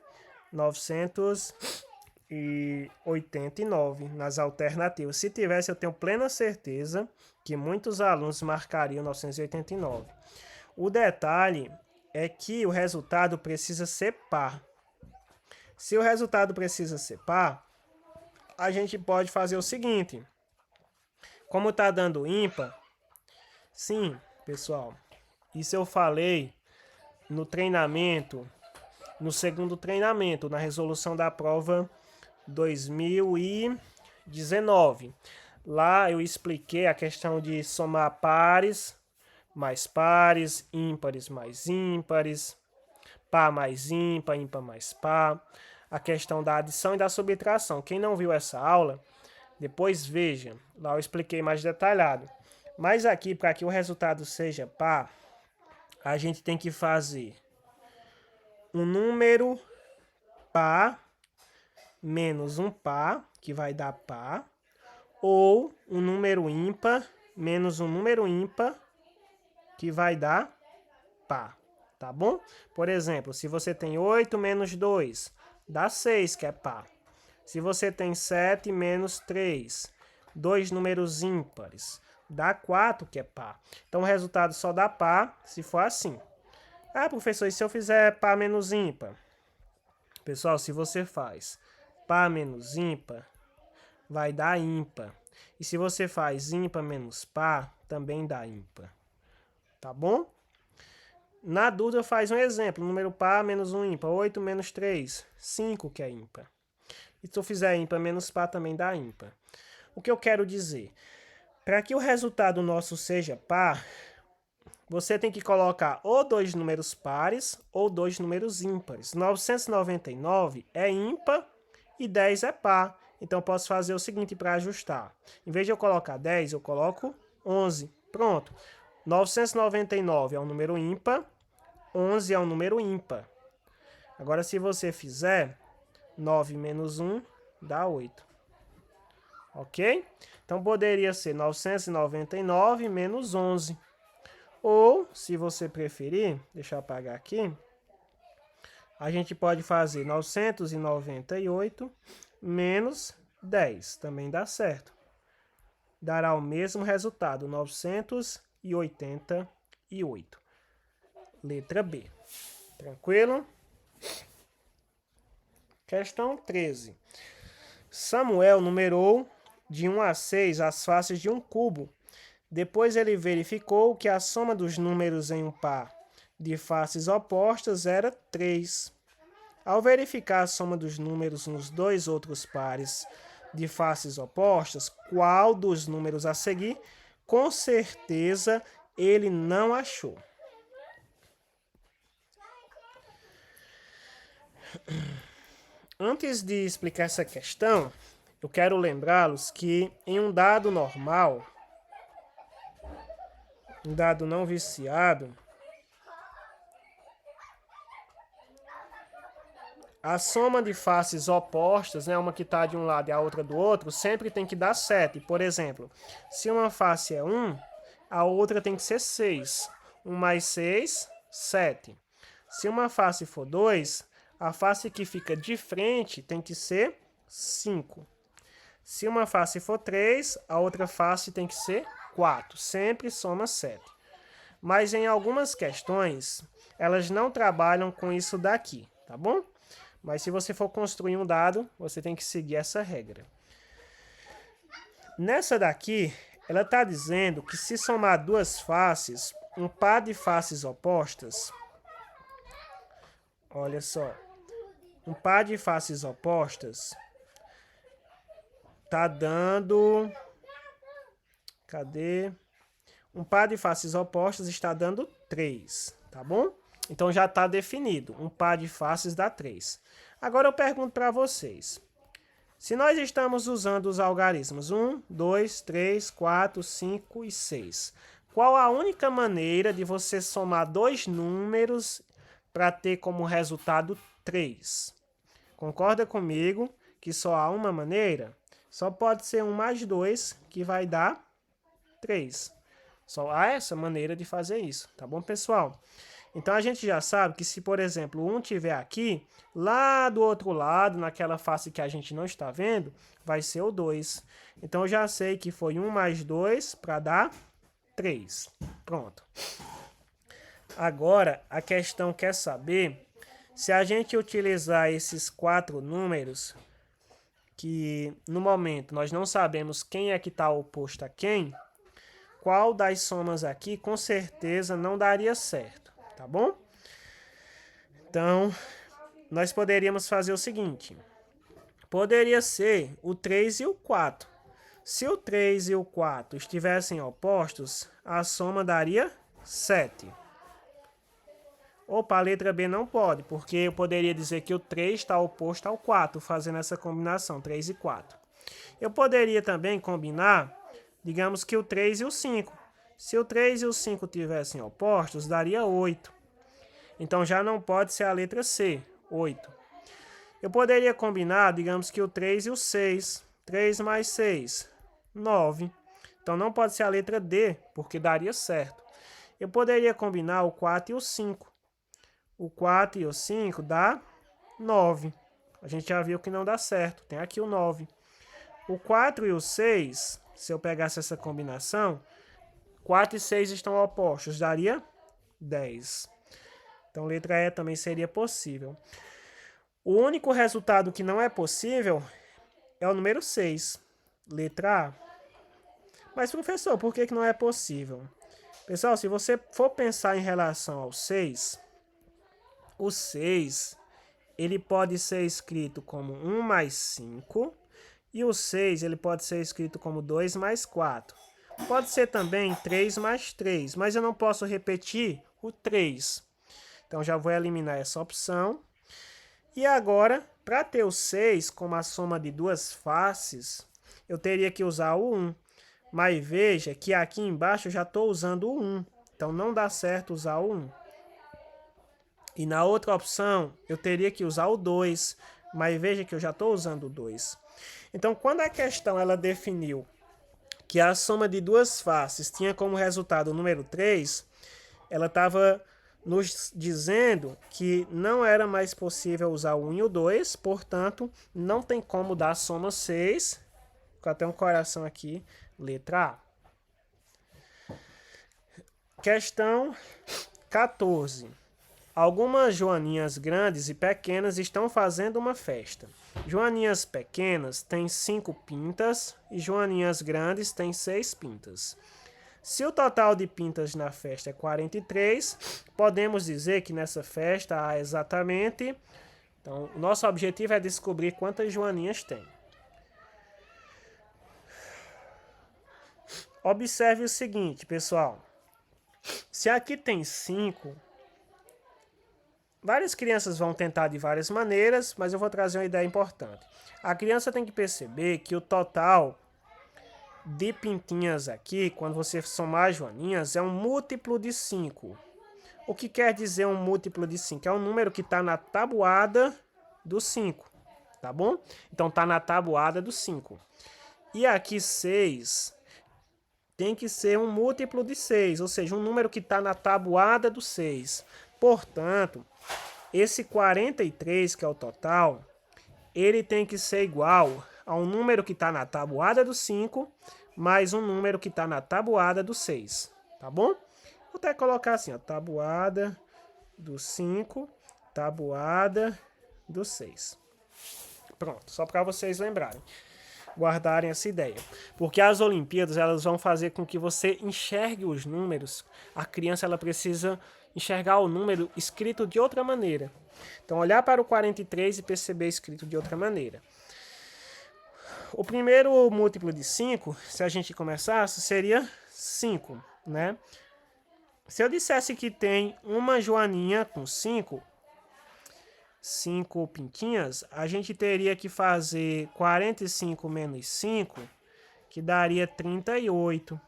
989 nas alternativas. Se tivesse, eu tenho plena certeza que muitos alunos marcariam 989. O detalhe é que o resultado precisa ser par. Se o resultado precisa ser par, a gente pode fazer o seguinte. Como está dando ímpar, sim, pessoal, isso eu falei no treinamento, no segundo treinamento, na resolução da prova 2019. Lá eu expliquei a questão de somar pares mais pares, ímpares mais ímpares, par mais ímpar, ímpar mais par, a questão da adição e da subtração. Quem não viu essa aula, depois veja, lá eu expliquei mais detalhado. Mas aqui, para que o resultado seja par, a gente tem que fazer um número par menos um par, que vai dar par, ou um número ímpar menos um número ímpar, que vai dar par. Tá bom? Por exemplo, se você tem 8 menos 2, dá 6, que é par. Se você tem 7 menos 3, dois números ímpares, dá 4, que é par. Então, o resultado só dá par se for assim. Ah, professor, e se eu fizer par menos ímpar? Pessoal, se você faz par menos ímpar, vai dar ímpar. E se você faz ímpar menos par, também dá ímpar. Tá bom? Na dúvida, faz um exemplo. Número par menos um ímpar. 8 menos 3. 5, que é ímpar. E se eu fizer ímpar menos par, também dá ímpar. O que eu quero dizer? Para que o resultado nosso seja par, você tem que colocar ou dois números pares ou dois números ímpares. 999 é ímpar e 10 é par. Então, eu posso fazer o seguinte para ajustar. Em vez de eu colocar 10, eu coloco 11. Pronto. 999 é um número ímpar. 11 é um número ímpar. Agora, se você fizer 9 menos 1, dá 8. Ok? Então, poderia ser 999 menos 11. Ou, se você preferir, deixa eu apagar aqui, a gente pode fazer 998 menos 10. Também dá certo. Dará o mesmo resultado, 988. Letra B. Tranquilo? Questão 13. Samuel numerou de 1 a 6 as faces de um cubo. Depois ele verificou que a soma dos números em um par de faces opostas era 3. Ao verificar a soma dos números nos dois outros pares de faces opostas, qual dos números a seguir, com certeza ele não achou. Antes de explicar essa questão, eu quero lembrá-los que em um dado normal, um dado não viciado, a soma de faces opostas, né, uma que está de um lado e a outra do outro, sempre tem que dar 7. Por exemplo, se uma face é 1, a outra tem que ser 6. 1 mais 6, 7. Se uma face for 2, a face que fica de frente tem que ser 5. Se uma face for 3, a outra face tem que ser 4. Sempre soma 7. Mas em algumas questões, elas não trabalham com isso daqui, tá bom? Mas se você for construir um dado, você tem que seguir essa regra. Nessa daqui, ela está dizendo que se somar duas faces, um par de faces opostas, olha só, um par de faces opostas tá dando, cadê? Um par de faces opostas está dando 3, tá bom? Então já está definido, um par de faces dá 3. Agora eu pergunto para vocês, se nós estamos usando os algarismos 1, 2, 3, 4, 5 e 6, qual a única maneira de você somar dois números para ter como resultado 3? Concorda comigo que só há uma maneira? Só pode ser 1 mais 2, que vai dar 3. Só há essa maneira de fazer isso, tá bom, pessoal? Então a gente já sabe que se, por exemplo, o 1 estiver aqui, lá do outro lado, naquela face que a gente não está vendo, vai ser o 2. Então eu já sei que foi 1 mais 2 para dar 3. Pronto. Agora a questão quer saber se a gente utilizar esses 4 números, que no momento nós não sabemos quem é que está oposto a quem, qual das somas aqui com certeza não daria certo, tá bom? Então, nós poderíamos fazer o seguinte. Poderia ser o 3 e o 4. Se o 3 e o 4 estivessem opostos, a soma daria 7. Opa, a letra B não pode, porque eu poderia dizer que o 3 está oposto ao 4, fazendo essa combinação, 3 e 4. Eu poderia também combinar, digamos que o 3 e o 5. Se o 3 e o 5 tivessem opostos, daria 8. Então já não pode ser a letra C, 8. Eu poderia combinar, digamos que o 3 e o 6. 3 mais 6, 9. Então não pode ser a letra D, porque daria certo. Eu poderia combinar o 4 e o 5. O 4 e o 5 dá 9. A gente já viu que não dá certo. Tem aqui o 9. O 4 e o 6, se eu pegasse essa combinação, 4 e 6 estão opostos, daria 10. Então, letra E também seria possível. O único resultado que não é possível é o número 6, letra A. Mas, professor, por que não é possível? Pessoal, se você for pensar em relação ao 6, o 6 ele pode ser escrito como 1 mais 5 e o 6 ele pode ser escrito como 2 mais 4. Pode ser também 3 mais 3, mas eu não posso repetir o 3. Então já vou eliminar essa opção. E agora, para ter o 6 como a soma de duas faces, eu teria que usar o 1. Mas veja que aqui embaixo eu já estou usando o 1. Então não dá certo usar o 1. E na outra opção, eu teria que usar o 2, mas veja que eu já estou usando o 2. Então, quando a questão ela definiu que a soma de duas faces tinha como resultado o número 3, ela estava nos dizendo que não era mais possível usar o 1 e o 2, portanto, não tem como dar a soma 6, com até um coração aqui, letra A. Questão 14. Algumas joaninhas grandes e pequenas estão fazendo uma festa. Joaninhas pequenas têm 5 pintas e joaninhas grandes têm 6 pintas. Se o total de pintas na festa é 43, podemos dizer que nessa festa há exatamente... Então, o nosso objetivo é descobrir quantas joaninhas tem. Observe o seguinte, pessoal. Se aqui tem 5... Várias crianças vão tentar de várias maneiras, mas eu vou trazer uma ideia importante. A criança tem que perceber que o total de pintinhas aqui, quando você somar as joaninhas, é um múltiplo de 5. O que quer dizer um múltiplo de 5? É um número que está na tabuada do 5, tá bom? Então está na tabuada do 5. E aqui 6 tem que ser um múltiplo de 6, ou seja, um número que está na tabuada do 6. Portanto, esse 43, que é o total, ele tem que ser igual a um número que está na tabuada do 5 mais um número que está na tabuada do 6, tá bom? Vou até colocar assim, ó, tabuada do 5, tabuada do 6. Pronto, só para vocês lembrarem, guardarem essa ideia. Porque as Olimpíadas, elas vão fazer com que você enxergue os números. A criança, ela precisa enxergar o número escrito de outra maneira. Então, olhar para o 43 e perceber escrito de outra maneira. O primeiro múltiplo de 5, se a gente começasse, seria 5, né? Se eu dissesse que tem uma joaninha com 5 pintinhas, a gente teria que fazer 45 menos 5, que daria 38.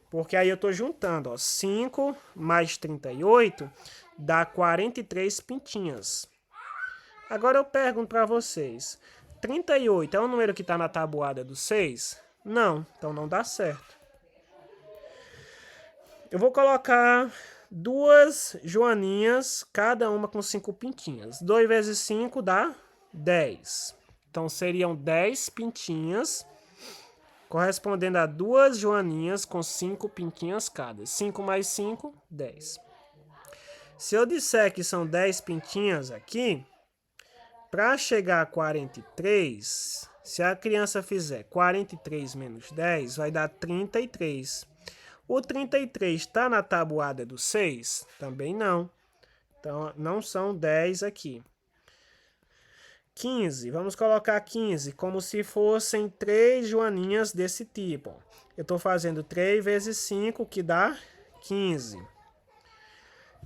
Porque aí eu estou juntando, ó, 5 mais 38 dá 43 pintinhas. Agora eu pergunto para vocês, 38 é um número que está na tabuada do 6? Não, então não dá certo. Eu vou colocar duas joaninhas, cada uma com 5 pintinhas. 2 vezes 5 dá 10. Então seriam 10 pintinhas, correspondendo a duas joaninhas com 5 pintinhas cada. 5 mais 5, 10. Se eu disser que são 10 pintinhas aqui, para chegar a 43, se a criança fizer 43 menos 10, vai dar 33. O 33 está na tabuada do 6? Também não. Então, não são 10 aqui. 15. Vamos colocar 15 como se fossem 3 joaninhas desse tipo. Eu estou fazendo 3 vezes 5, que dá 15.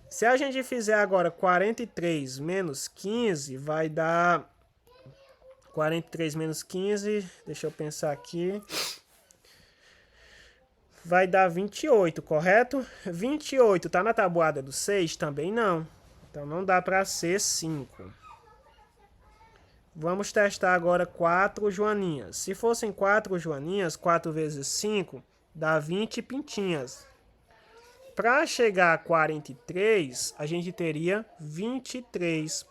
Se a gente fizer agora 43 menos 15, vai dar... 43 menos 15, deixa eu pensar aqui... Vai dar 28, correto? 28 está na tabuada do 6? Também não. Então não dá para ser 5. Vamos testar agora 4 joaninhas. Se fossem 4 joaninhas, 4 vezes 5 dá 20 pintinhas. Para chegar a 43, a gente teria 23.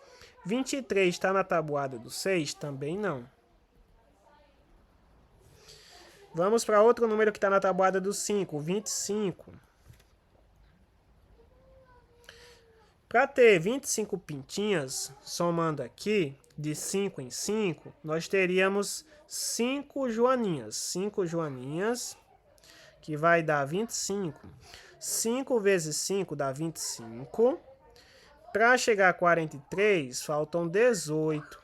23 está na tabuada do 6? Também não. Vamos para outro número que está na tabuada do 5, 25. Para ter 25 pintinhas, somando aqui, de 5 em 5, nós teríamos 5 joaninhas. 5 joaninhas, que vai dar 25. 5 vezes 5 dá 25. Para chegar a 43, faltam 18.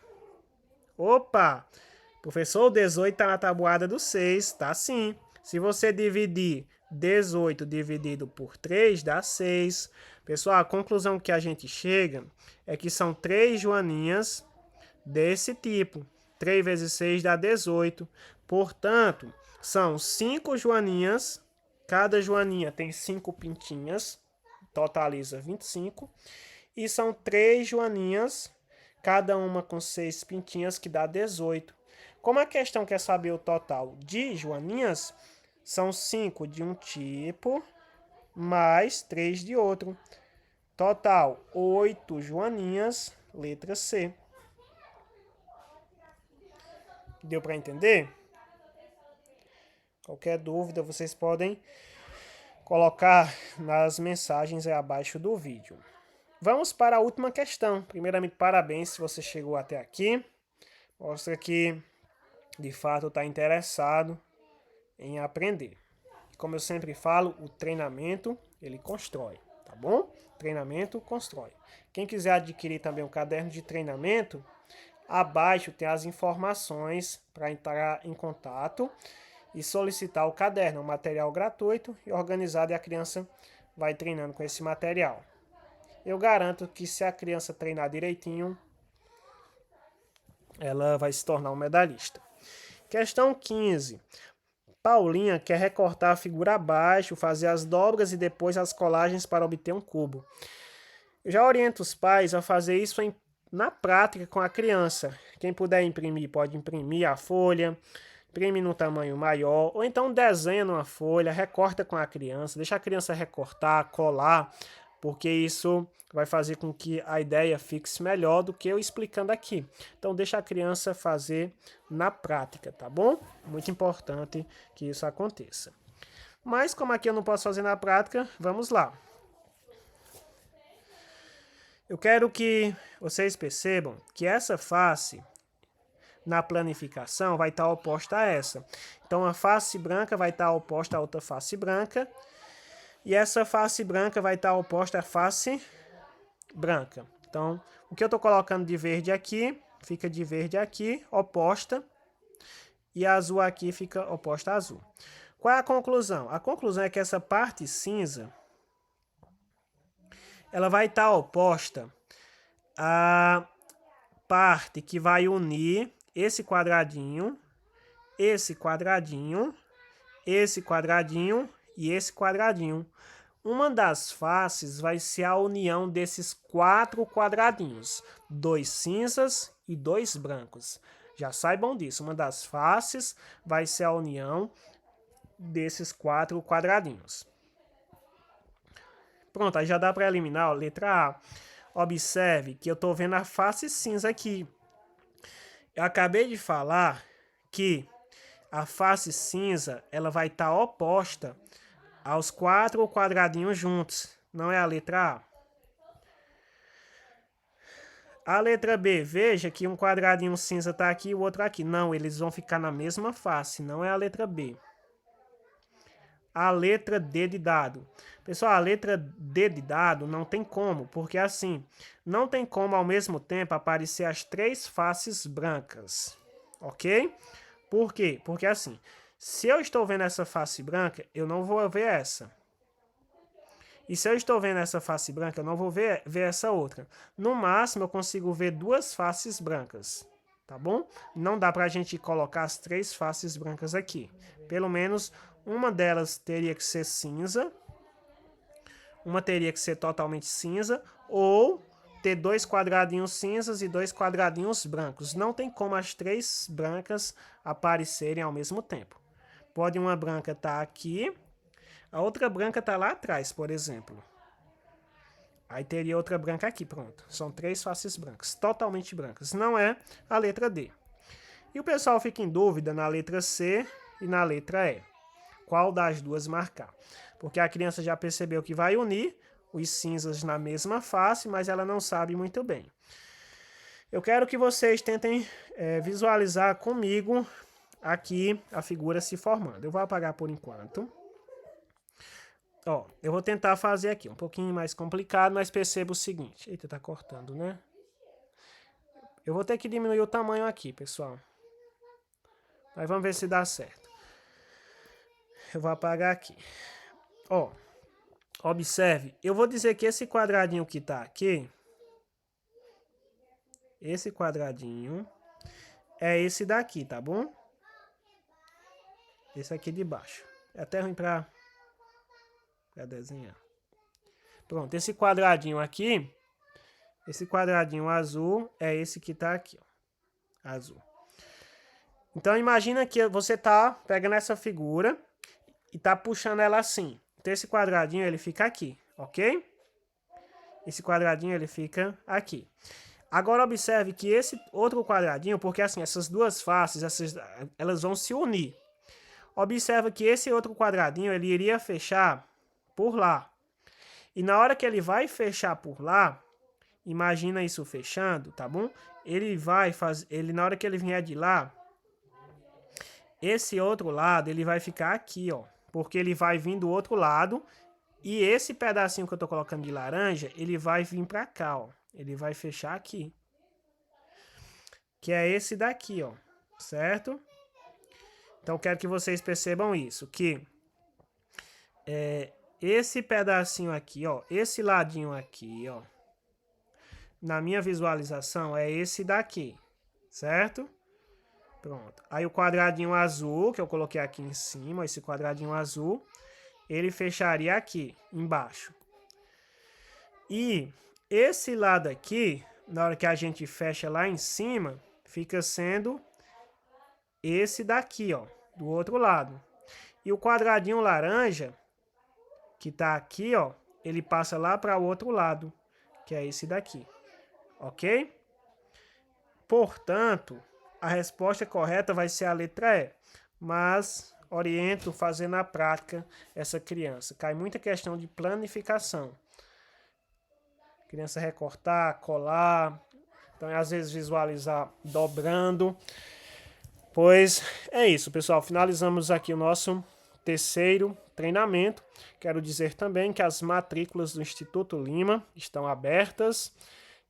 Opa! Professor, o 18 está na tabuada do 6, tá sim. Se você dividir 18 dividido por 3, dá 6. Pessoal, a conclusão que a gente chega é que são 3 joaninhas desse tipo. 3 vezes 6 dá 18. Portanto, são 5 joaninhas. Cada joaninha tem 5 pintinhas, totaliza 25. E são 3 joaninhas, cada uma com 6 pintinhas, que dá 18. Como a questão quer saber o total de joaninhas, são 5 de um tipo, mais 3 de outro. Total, 8 joaninhas, letra C. Deu para entender? Qualquer dúvida, vocês podem colocar nas mensagens aí abaixo do vídeo. Vamos para a última questão. Primeiramente, parabéns se você chegou até aqui. Mostra que de fato está interessado em aprender. Como eu sempre falo, o treinamento, ele constrói, tá bom? Treinamento constrói. Quem quiser adquirir também um caderno de treinamento, abaixo tem as informações para entrar em contato e solicitar o caderno, um material gratuito e organizado, e a criança vai treinando com esse material. eu garanto que se a criança treinar direitinho, ela vai se tornar um medalhista. Questão 15. Paulinha quer recortar a figura abaixo, fazer as dobras e depois as colagens para obter um cubo. Eu já oriento os pais a fazer isso na prática com a criança. Quem puder imprimir, pode imprimir a folha, imprime no tamanho maior, ou então desenha numa folha, recorta com a criança, deixa a criança recortar, colar, porque isso vai fazer com que a ideia fixe melhor do que eu explicando aqui. Então deixa a criança fazer na prática, tá bom? Muito importante que isso aconteça. Mas como aqui eu não posso fazer na prática, vamos lá. Eu quero que vocês percebam que essa face na planificação vai estar oposta a essa. Então a face branca vai estar oposta a outra face branca. E essa face branca vai estar oposta à face branca. Então, o que eu estou colocando de verde aqui, fica de verde aqui, oposta. E azul aqui fica oposta a azul. Qual é a conclusão? A conclusão é que essa parte cinza, ela vai estar oposta à parte que vai unir esse quadradinho, esse quadradinho, esse quadradinho e esse quadradinho. Uma das faces vai ser a união desses 4 quadradinhos, 2 cinzas e 2 brancos. Já saibam disso, uma das faces vai ser a união desses 4 quadradinhos. Pronto, aí já dá para eliminar a letra A. Observe que eu estou vendo a face cinza aqui. Eu acabei de falar que a face cinza ela vai estar oposta aos 4 quadradinhos juntos. Não é a letra A? A letra B, veja que um quadradinho cinza está aqui e o outro aqui. Não, eles vão ficar na mesma face, não é a letra B. A letra D de dado. Pessoal, a letra D de dado não tem como, porque assim, não tem como ao mesmo tempo aparecer as 3 faces brancas, ok? Por quê? Porque assim, se eu estou vendo essa face branca, eu não vou ver essa. E se eu estou vendo essa face branca, eu não vou ver essa outra. No máximo, eu consigo ver 2 faces brancas, tá bom? Não dá pra gente colocar as 3 faces brancas aqui. Pelo menos uma delas teria que ser cinza, uma teria que ser totalmente cinza, ou ter 2 quadradinhos cinzas e 2 quadradinhos brancos. Não tem como as 3 brancas aparecerem ao mesmo tempo. Pode uma branca estar aqui, a outra branca está lá atrás, por exemplo. Aí teria outra branca aqui, pronto. São 3 faces brancas, totalmente brancas. Não é a letra D. E o pessoal fica em dúvida na letra C e na letra E. Qual das duas marcar? Porque a criança já percebeu que vai unir os cinzas na mesma face, mas ela não sabe muito bem. Eu quero que vocês tentem visualizar comigo aqui a figura se formando. Eu vou apagar por enquanto. Ó, eu vou tentar fazer aqui, um pouquinho mais complicado, mas perceba o seguinte. Eita, tá cortando, né? Eu vou ter que diminuir o tamanho aqui, pessoal. Mas vamos ver se dá certo. Eu vou apagar aqui. Ó, observe, eu vou dizer que esse quadradinho que tá aqui, esse quadradinho é esse daqui, tá bom? Esse aqui de baixo. É até ruim pra desenhar. Pronto, esse quadradinho aqui, esse quadradinho azul é esse que tá aqui, ó, azul. Então imagina que você tá pegando essa figura e tá puxando ela assim. Então esse quadradinho ele fica aqui, ok? Esse quadradinho ele fica aqui. Agora observe que esse outro quadradinho, porque assim, essas duas faces, elas vão se unir. Observa que esse outro quadradinho ele iria fechar por lá. E na hora que ele vai fechar por lá, imagina isso fechando, tá bom? Ele vai fazer, na hora que ele vier de lá, esse outro lado ele vai ficar aqui, ó, porque ele vai vir do outro lado e esse pedacinho que eu tô colocando de laranja, ele vai vir para cá, ó. Ele vai fechar aqui. Que é esse daqui, ó, certo? Então, quero que vocês percebam isso, que esse pedacinho aqui, ó, esse ladinho aqui, ó, na minha visualização é esse daqui, certo? Pronto. Aí o quadradinho azul, que eu coloquei aqui em cima, esse quadradinho azul, ele fecharia aqui, embaixo. E esse lado aqui, na hora que a gente fecha lá em cima, fica sendo esse daqui, ó, do outro lado. E o quadradinho laranja, que tá aqui, ó, ele passa lá para o outro lado, que é esse daqui. Ok? Portanto, a resposta correta vai ser a letra E. Mas oriento fazer na prática essa criança. Cai muita questão de planificação. Criança recortar, colar. Então, às vezes, visualizar dobrando. Pois é isso, pessoal. Finalizamos aqui o nosso terceiro treinamento. Quero dizer também que as matrículas do Instituto Lima estão abertas.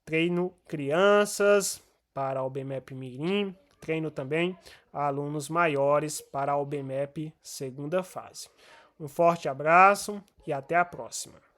Treino crianças para a OBMEP Mirim. Treino também alunos maiores para a OBMEP segunda fase. Um forte abraço e até a próxima.